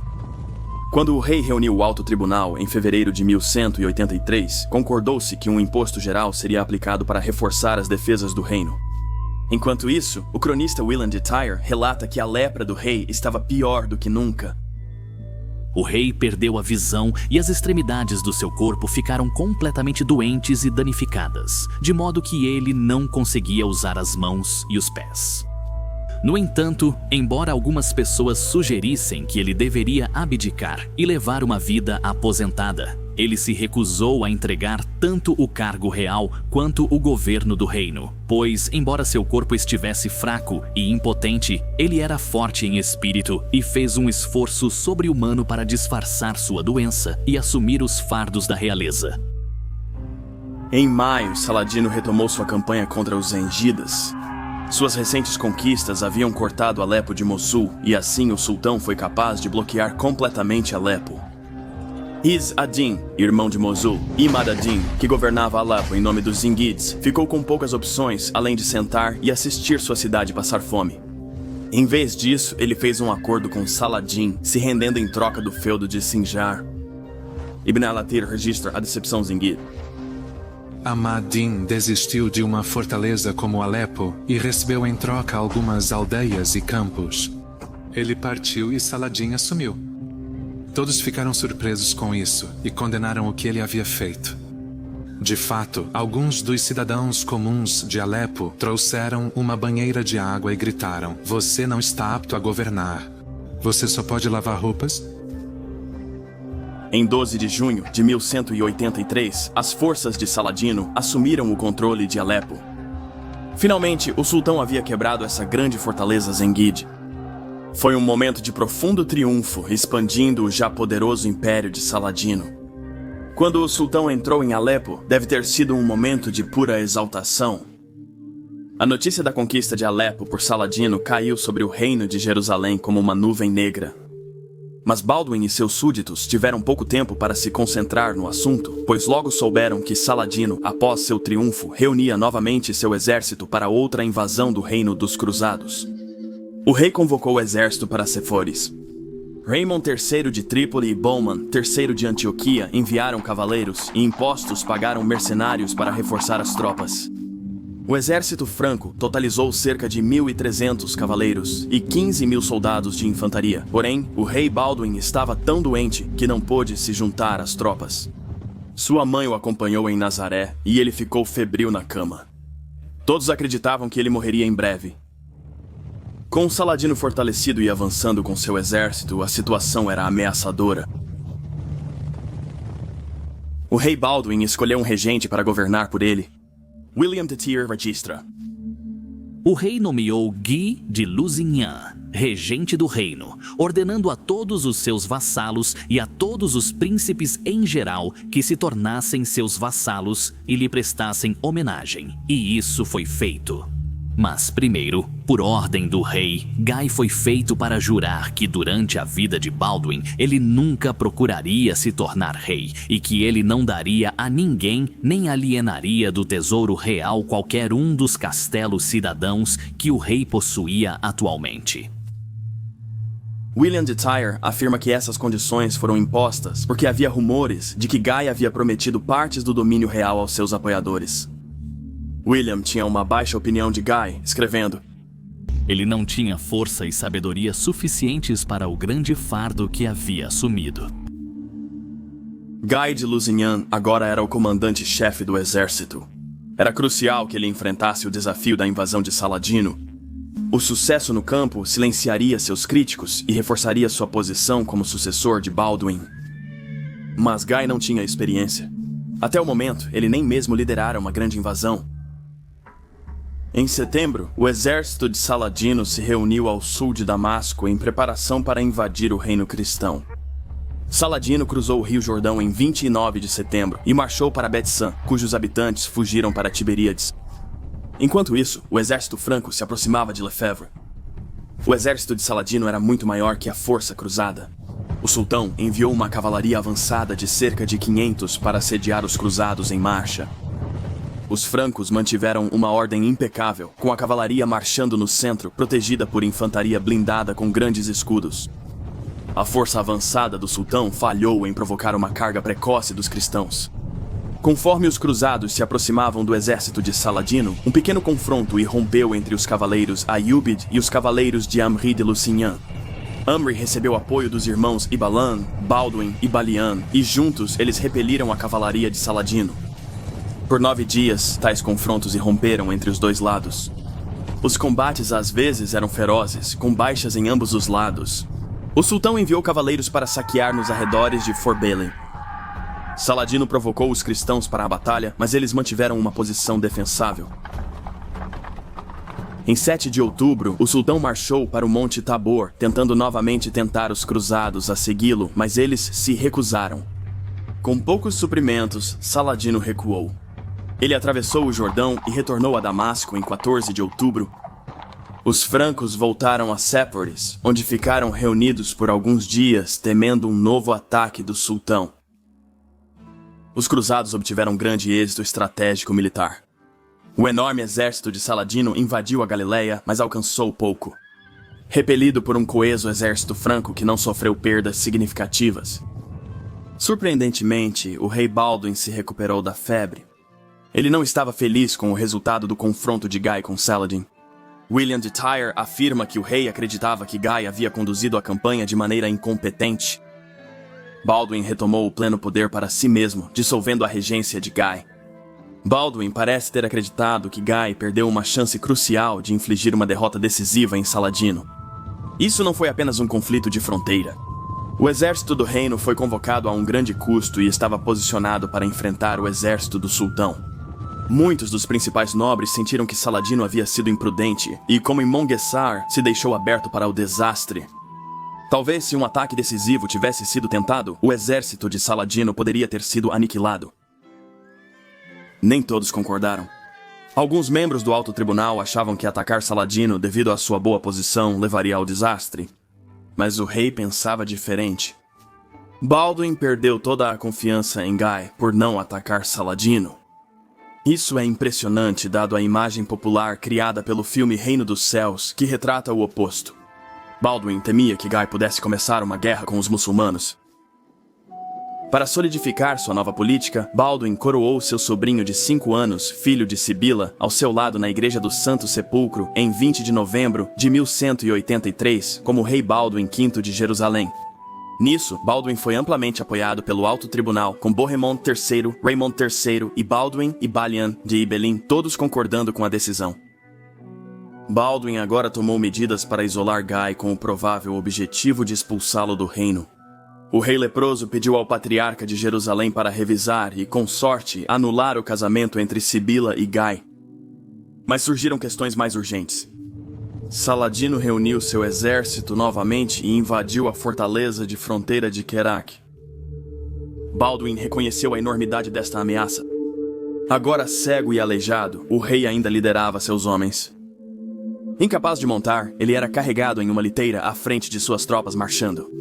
Quando o rei reuniu o Alto Tribunal em fevereiro de 1183, concordou-se que um imposto geral seria aplicado para reforçar as defesas do reino. Enquanto isso, o cronista Wieland de Tyre relata que a lepra do rei estava pior do que nunca. O rei perdeu a visão e as extremidades do seu corpo ficaram completamente doentes e danificadas, de modo que ele não conseguia usar as mãos e os pés. No entanto, embora algumas pessoas sugerissem que ele deveria abdicar e levar uma vida aposentada, ele se recusou a entregar tanto o cargo real quanto o governo do reino, pois, embora seu corpo estivesse fraco e impotente, ele era forte em espírito e fez um esforço sobre-humano para disfarçar sua doença e assumir os fardos da realeza. Em maio, Saladino retomou sua campanha contra os Zengidas. Suas recentes conquistas haviam cortado Alepo de Mossul e assim o sultão foi capaz de bloquear completamente Alepo. Izz ad-Din, irmão de Mosul, e Imad ad-Din, que governava Alepo em nome dos Zengids, ficou com poucas opções além de sentar e assistir sua cidade passar fome. Em vez disso, ele fez um acordo com Saladin, se rendendo em troca do feudo de Sinjar. Ibn al-Athir registra a decepção Zengid. Ahmad-Din desistiu de uma fortaleza como Alepo e recebeu em troca algumas aldeias e campos. Ele partiu e Saladin assumiu. Todos ficaram surpresos com isso e condenaram o que ele havia feito. De fato, alguns dos cidadãos comuns de Alepo trouxeram uma banheira de água e gritaram: "Você não está apto a governar. Você só pode lavar roupas?" Em 12 de junho de 1183, as forças de Saladino assumiram o controle de Alepo. Finalmente, o sultão havia quebrado essa grande fortaleza Zengid. Foi um momento de profundo triunfo, expandindo o já poderoso império de Saladino. Quando o sultão entrou em Alepo, deve ter sido um momento de pura exaltação. A notícia da conquista de Alepo por Saladino caiu sobre o reino de Jerusalém como uma nuvem negra. Mas Baldwin e seus súditos tiveram pouco tempo para se concentrar no assunto, pois logo souberam que Saladino, após seu triunfo, reunia novamente seu exército para outra invasão do reino dos Cruzados. O rei convocou o exército para Séforis. Raymond III de Trípoli e Bowman III de Antioquia enviaram cavaleiros e impostos pagaram mercenários para reforçar as tropas. O exército franco totalizou cerca de 1.300 cavaleiros e 15.000 soldados de infantaria. Porém, o rei Baldwin estava tão doente que não pôde se juntar às tropas. Sua mãe o acompanhou em Nazaré e ele ficou febril na cama. Todos acreditavam que ele morreria em breve. Com Saladino fortalecido e avançando com seu exército, a situação era ameaçadora. O rei Baldwin escolheu um regente para governar por ele. William de Tyre registra: O rei nomeou Guy de Lusignan regente do reino, ordenando a todos os seus vassalos e a todos os príncipes em geral que se tornassem seus vassalos e lhe prestassem homenagem. E isso foi feito. Mas primeiro, por ordem do rei, Guy foi feito para jurar que durante a vida de Baldwin ele nunca procuraria se tornar rei e que ele não daria a ninguém nem alienaria do tesouro real qualquer um dos castelos cidadãos que o rei possuía atualmente. William de Tyre afirma que essas condições foram impostas porque havia rumores de que Guy havia prometido partes do domínio real aos seus apoiadores. William tinha uma baixa opinião de Guy, escrevendo: Ele não tinha força e sabedoria suficientes para o grande fardo que havia assumido. Guy de Lusignan agora era o comandante-chefe do exército. Era crucial que ele enfrentasse o desafio da invasão de Saladino. O sucesso no campo silenciaria seus críticos e reforçaria sua posição como sucessor de Baldwin. Mas Guy não tinha experiência. Até o momento, ele nem mesmo liderara uma grande invasão. Em setembro, o exército de Saladino se reuniu ao sul de Damasco em preparação para invadir o reino cristão. Saladino cruzou o Rio Jordão em 29 de setembro e marchou para Bet-San, cujos habitantes fugiram para Tiberíades. Enquanto isso, o exército franco se aproximava de Lefebvre. O exército de Saladino era muito maior que a força cruzada. O sultão enviou uma cavalaria avançada de cerca de 500 para assediar os cruzados em marcha. Os francos mantiveram uma ordem impecável, com a cavalaria marchando no centro, protegida por infantaria blindada com grandes escudos. A força avançada do sultão falhou em provocar uma carga precoce dos cristãos. Conforme os cruzados se aproximavam do exército de Saladino, um pequeno confronto irrompeu entre os cavaleiros Ayyubid e os cavaleiros de Amri de Lusignan. Amri recebeu apoio dos irmãos Ibalan, Baldwin e Balian, e juntos eles repeliram a cavalaria de Saladino. Por 9 dias, tais confrontos irromperam entre os dois lados. Os combates às vezes eram ferozes, com baixas em ambos os lados. O sultão enviou cavaleiros para saquear nos arredores de Forbelen. Saladino provocou os cristãos para a batalha, mas eles mantiveram uma posição defensável. Em 7 de outubro, o sultão marchou para o Monte Tabor, tentando novamente tentar os cruzados a segui-lo, mas eles se recusaram. Com poucos suprimentos, Saladino recuou. Ele atravessou o Jordão e retornou a Damasco em 14 de outubro. Os francos voltaram a Séporis, onde ficaram reunidos por alguns dias, temendo um novo ataque do sultão. Os cruzados obtiveram grande êxito estratégico militar. O enorme exército de Saladino invadiu a Galileia, mas alcançou pouco. Repelido por um coeso exército franco que não sofreu perdas significativas. Surpreendentemente, o rei Baldwin se recuperou da febre. Ele não estava feliz com o resultado do confronto de Guy com Saladin. William de Tyre afirma que o rei acreditava que Guy havia conduzido a campanha de maneira incompetente. Baldwin retomou o pleno poder para si mesmo, dissolvendo a regência de Guy. Baldwin parece ter acreditado que Guy perdeu uma chance crucial de infligir uma derrota decisiva em Saladino. Isso não foi apenas um conflito de fronteira. O exército do reino foi convocado a um grande custo e estava posicionado para enfrentar o exército do sultão. Muitos dos principais nobres sentiram que Saladino havia sido imprudente e, como em Monguessar, se deixou aberto para o desastre. Talvez se um ataque decisivo tivesse sido tentado, o exército de Saladino poderia ter sido aniquilado. Nem todos concordaram. Alguns membros do alto tribunal achavam que atacar Saladino, devido à sua boa posição, levaria ao desastre. Mas o rei pensava diferente. Baldwin perdeu toda a confiança em Guy por não atacar Saladino. Isso é impressionante, dado a imagem popular criada pelo filme Reino dos Céus, que retrata o oposto. Baldwin temia que Guy pudesse começar uma guerra com os muçulmanos. Para solidificar sua nova política, Baldwin coroou seu sobrinho de 5 anos, filho de Sibila, ao seu lado na Igreja do Santo Sepulcro em 20 de novembro de 1183, como rei Baldwin V de Jerusalém. Nisso, Baldwin foi amplamente apoiado pelo alto tribunal, com Bohemond III, Raymond III e Baldwin e Balian de Ibelin, todos concordando com a decisão. Baldwin agora tomou medidas para isolar Guy com o provável objetivo de expulsá-lo do reino. O rei leproso pediu ao patriarca de Jerusalém para revisar e, com sorte, anular o casamento entre Sibila e Guy. Mas surgiram questões mais urgentes. Saladino reuniu seu exército novamente e invadiu a fortaleza de fronteira de Kerak. Baldwin reconheceu a enormidade desta ameaça. Agora cego e aleijado, o rei ainda liderava seus homens. Incapaz de montar, ele era carregado em uma liteira à frente de suas tropas marchando.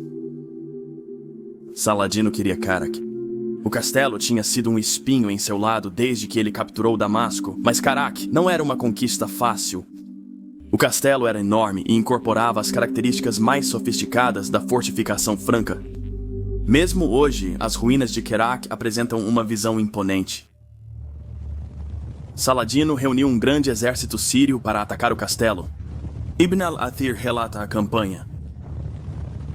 Saladino queria Karak. O castelo tinha sido um espinho em seu lado desde que ele capturou Damasco, mas Karak não era uma conquista fácil. O castelo era enorme e incorporava as características mais sofisticadas da fortificação franca. Mesmo hoje, as ruínas de Kerak apresentam uma visão imponente. Saladino reuniu um grande exército sírio para atacar o castelo. Ibn al-Athir relata a campanha.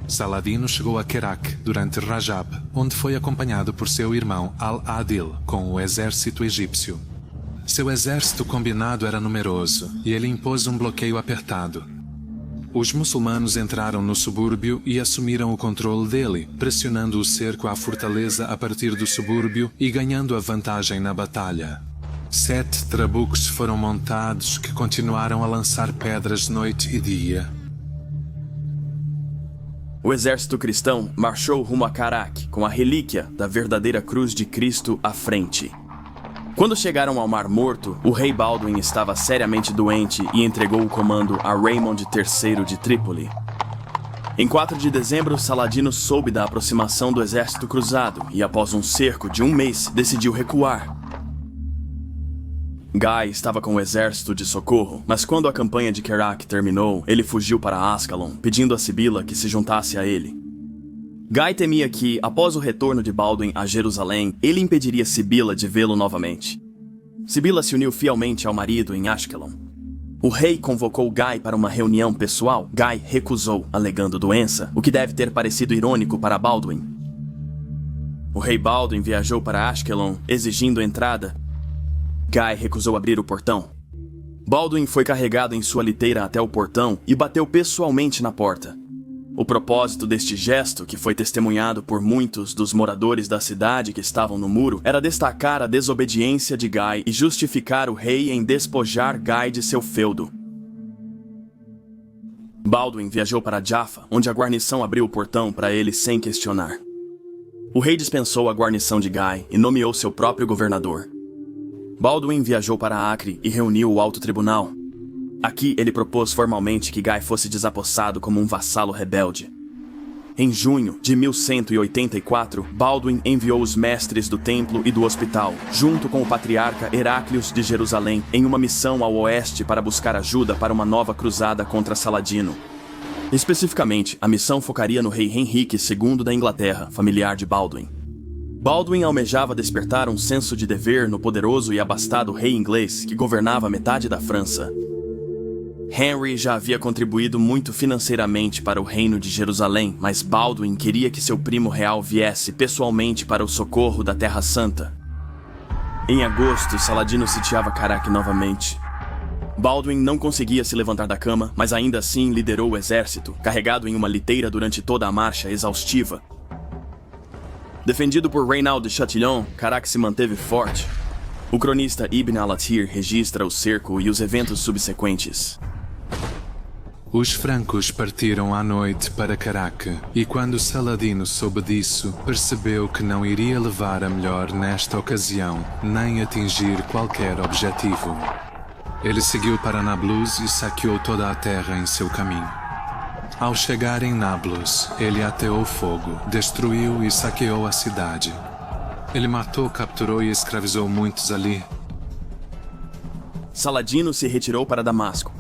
Saladino chegou a Kerak durante Rajab, onde foi acompanhado por seu irmão Al-Adil com o exército egípcio. Seu exército combinado era numeroso e ele impôs um bloqueio apertado. Os muçulmanos entraram no subúrbio e assumiram o controle dele, pressionando o cerco à fortaleza a partir do subúrbio e ganhando a vantagem na batalha. 7 trabucos foram montados que continuaram a lançar pedras noite e dia. O exército cristão marchou rumo a Karak com a relíquia da verdadeira cruz de Cristo à frente. Quando chegaram ao Mar Morto, o rei Baldwin estava seriamente doente e entregou o comando a Raymond III de Trípoli. Em 4 de dezembro, Saladino soube da aproximação do exército cruzado e, após um cerco de 1 mês, decidiu recuar. Guy estava com o exército de socorro, mas quando a campanha de Kerak terminou, ele fugiu para Ascalon, pedindo a Sibila que se juntasse a ele. Guy temia que, após o retorno de Baldwin a Jerusalém, ele impediria Sibila de vê-lo novamente. Sibila se uniu fielmente ao marido em Ashkelon. O rei convocou Guy para uma reunião pessoal. Guy recusou, alegando doença, o que deve ter parecido irônico para Baldwin. O rei Baldwin viajou para Ashkelon, exigindo entrada. Guy recusou abrir o portão. Baldwin foi carregado em sua liteira até o portão e bateu pessoalmente na porta. O propósito deste gesto, que foi testemunhado por muitos dos moradores da cidade que estavam no muro, era destacar a desobediência de Guy e justificar o rei em despojar Guy de seu feudo. Baldwin viajou para Jaffa, onde a guarnição abriu o portão para ele sem questionar. O rei dispensou a guarnição de Guy e nomeou seu próprio governador. Baldwin viajou para Acre e reuniu o alto tribunal. Aqui ele propôs formalmente que Guy fosse desapossado como um vassalo rebelde. Em junho de 1184, Baldwin enviou os mestres do templo e do hospital, junto com o patriarca Heráclios de Jerusalém, em uma missão ao oeste para buscar ajuda para uma nova cruzada contra Saladino. Especificamente, a missão focaria no rei Henrique II da Inglaterra, familiar de Baldwin. Baldwin almejava despertar um senso de dever no poderoso e abastado rei inglês que governava metade da França. Henry já havia contribuído muito financeiramente para o reino de Jerusalém, mas Baldwin queria que seu primo real viesse pessoalmente para o socorro da Terra Santa. Em agosto, Saladino sitiava Karak novamente. Baldwin não conseguia se levantar da cama, mas ainda assim liderou o exército, carregado em uma liteira durante toda a marcha exaustiva. Defendido por Reynaud de Chatillon, Karak se manteve forte. O cronista Ibn al-Athir registra o cerco e os eventos subsequentes. Os francos partiram à noite para Karak, e quando Saladino soube disso, percebeu que não iria levar a melhor nesta ocasião, nem atingir qualquer objetivo. Ele seguiu para Nablus e saqueou toda a terra em seu caminho. Ao chegar em Nablus, ele ateou fogo, destruiu e saqueou a cidade. Ele matou, capturou e escravizou muitos ali. Saladino se retirou para Damasco.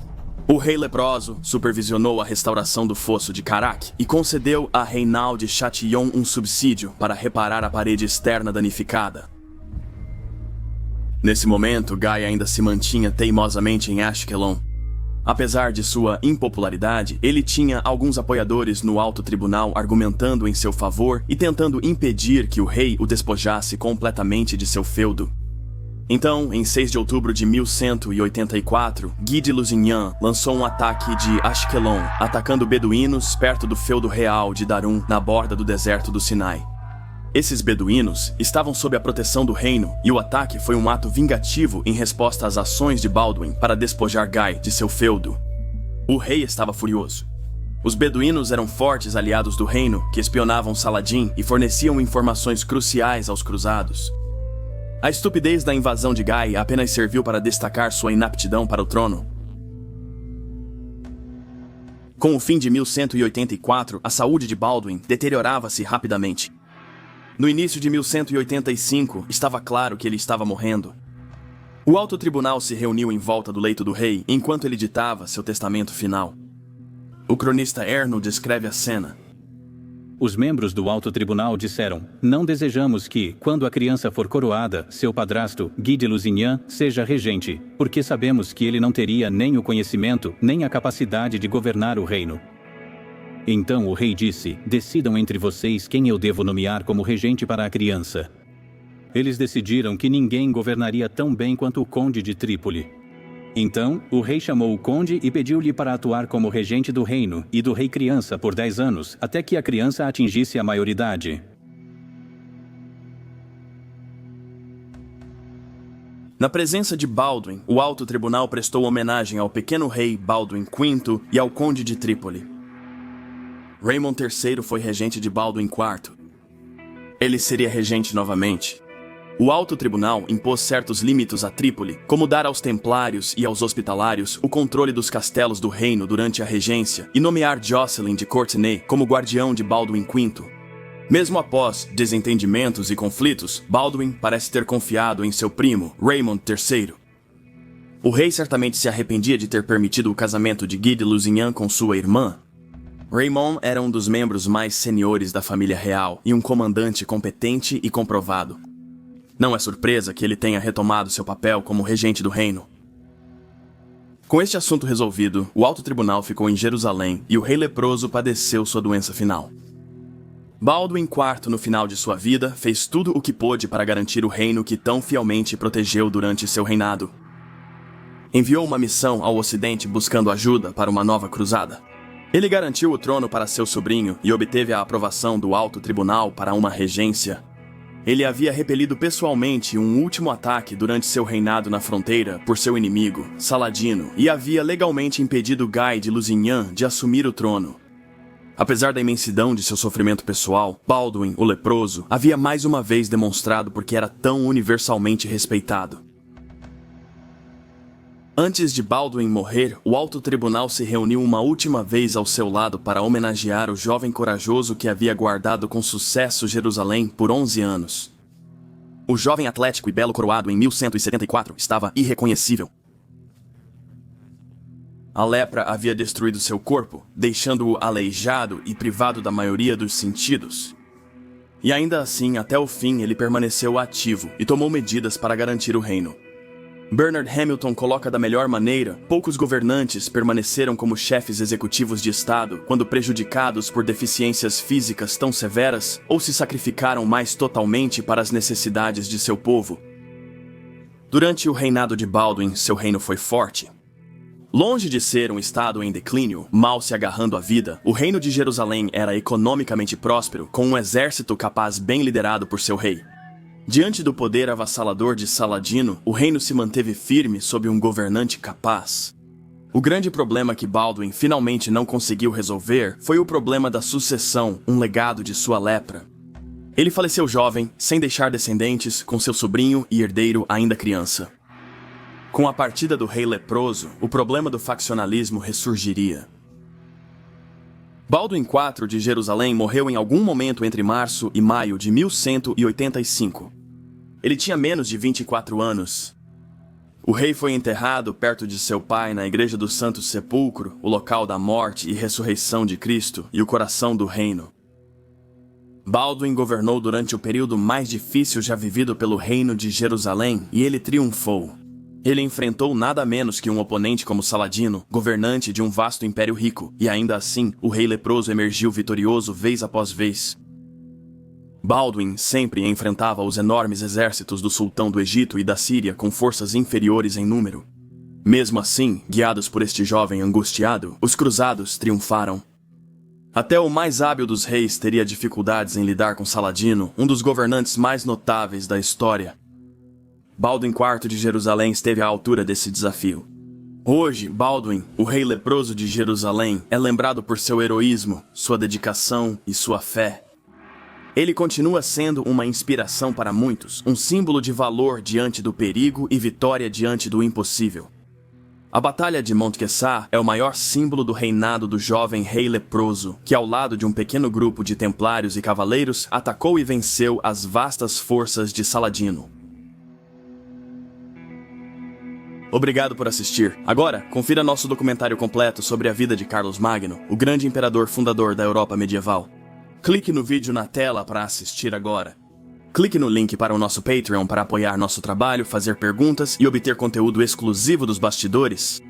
O rei leproso supervisionou a restauração do fosso de Karak e concedeu a Reynaud de Chatillon um subsídio para reparar a parede externa danificada. Nesse momento, Guy ainda se mantinha teimosamente em Ashkelon. Apesar de sua impopularidade, ele tinha alguns apoiadores no alto tribunal argumentando em seu favor e tentando impedir que o rei o despojasse completamente de seu feudo. Então, em 6 de outubro de 1184, Guy de Lusignan lançou um ataque de Ashkelon, atacando beduínos perto do feudo real de Darum, na borda do deserto do Sinai. Esses beduínos estavam sob a proteção do reino, e o ataque foi um ato vingativo em resposta às ações de Baldwin para despojar Guy de seu feudo. O rei estava furioso. Os beduínos eram fortes aliados do reino, que espionavam Saladin e forneciam informações cruciais aos cruzados. A estupidez da invasão de Guy apenas serviu para destacar sua inaptidão para o trono. Com o fim de 1184, a saúde de Baldwin deteriorava-se rapidamente. No início de 1185, estava claro que ele estava morrendo. O alto tribunal se reuniu em volta do leito do rei enquanto ele ditava seu testamento final. O cronista Erno descreve a cena. Os membros do alto tribunal disseram: não desejamos que, quando a criança for coroada, seu padrasto, Guy de Lusignan, seja regente, porque sabemos que ele não teria nem o conhecimento, nem a capacidade de governar o reino. Então o rei disse: decidam entre vocês quem eu devo nomear como regente para a criança. Eles decidiram que ninguém governaria tão bem quanto o conde de Trípoli. Então, o rei chamou o conde e pediu-lhe para atuar como regente do reino e do rei criança por 10 anos, até que a criança atingisse a maioridade. Na presença de Baldwin, o alto tribunal prestou homenagem ao pequeno rei Baldwin V e ao conde de Trípoli. Raymond III foi regente de Baldwin IV. Ele seria regente novamente. O alto tribunal impôs certos limites a Trípoli, como dar aos templários e aos hospitalários o controle dos castelos do reino durante a regência e nomear Jocelyn de Courtenay como guardião de Baldwin V. Mesmo após desentendimentos e conflitos, Baldwin parece ter confiado em seu primo, Raymond III. O rei certamente se arrependia de ter permitido o casamento de Guy de Lusignan com sua irmã. Raymond era um dos membros mais seniores da família real e um comandante competente e comprovado. Não é surpresa que ele tenha retomado seu papel como regente do reino. Com este assunto resolvido, o alto tribunal ficou em Jerusalém e o rei leproso padeceu sua doença final. Baldwin IV, no final de sua vida, fez tudo o que pôde para garantir o reino que tão fielmente protegeu durante seu reinado. Enviou uma missão ao Ocidente buscando ajuda para uma nova cruzada. Ele garantiu o trono para seu sobrinho e obteve a aprovação do alto tribunal para uma regência. Ele havia repelido pessoalmente um último ataque durante seu reinado na fronteira por seu inimigo, Saladino, e havia legalmente impedido Guy de Lusignan de assumir o trono. Apesar da imensidão de seu sofrimento pessoal, Baldwin, o leproso, havia mais uma vez demonstrado por que era tão universalmente respeitado. Antes de Baldwin morrer, o alto tribunal se reuniu uma última vez ao seu lado para homenagear o jovem corajoso que havia guardado com sucesso Jerusalém por 11 anos. O jovem atlético e belo coroado em 1174 estava irreconhecível. A lepra havia destruído seu corpo, deixando-o aleijado e privado da maioria dos sentidos. E ainda assim, até o fim, ele permaneceu ativo e tomou medidas para garantir o reino. Bernard Hamilton coloca da melhor maneira: poucos governantes permaneceram como chefes executivos de Estado quando prejudicados por deficiências físicas tão severas ou se sacrificaram mais totalmente para as necessidades de seu povo. Durante o reinado de Baldwin, seu reino foi forte. Longe de ser um estado em declínio, mal se agarrando à vida, o reino de Jerusalém era economicamente próspero, com um exército capaz bem liderado por seu rei. Diante do poder avassalador de Saladino, o reino se manteve firme sob um governante capaz. O grande problema que Baldwin finalmente não conseguiu resolver foi o problema da sucessão, um legado de sua lepra. Ele faleceu jovem, sem deixar descendentes, com seu sobrinho e herdeiro ainda criança. Com a partida do rei leproso, o problema do faccionalismo ressurgiria. Baldwin IV de Jerusalém morreu em algum momento entre março e maio de 1185. Ele tinha menos de 24 anos. O rei foi enterrado perto de seu pai na Igreja do Santo Sepulcro, o local da morte e ressurreição de Cristo e o coração do reino. Baldwin governou durante o período mais difícil já vivido pelo reino de Jerusalém e ele triunfou. Ele enfrentou nada menos que um oponente como Saladino, governante de um vasto império rico, e ainda assim, o rei leproso emergiu vitorioso vez após vez. Baldwin sempre enfrentava os enormes exércitos do sultão do Egito e da Síria com forças inferiores em número. Mesmo assim, guiados por este jovem angustiado, os cruzados triunfaram. Até o mais hábil dos reis teria dificuldades em lidar com Saladino, um dos governantes mais notáveis da história. Baldwin IV de Jerusalém esteve à altura desse desafio. Hoje, Baldwin, o rei leproso de Jerusalém, é lembrado por seu heroísmo, sua dedicação e sua fé. Ele continua sendo uma inspiração para muitos, um símbolo de valor diante do perigo e vitória diante do impossível. A Batalha de Montquessar é o maior símbolo do reinado do jovem rei leproso, que ao lado de um pequeno grupo de templários e cavaleiros, atacou e venceu as vastas forças de Saladino. Obrigado por assistir. Agora, confira nosso documentário completo sobre a vida de Carlos Magno, o grande imperador fundador da Europa medieval. Clique no vídeo na tela para assistir agora. Clique no link para o nosso Patreon para apoiar nosso trabalho, fazer perguntas e obter conteúdo exclusivo dos bastidores.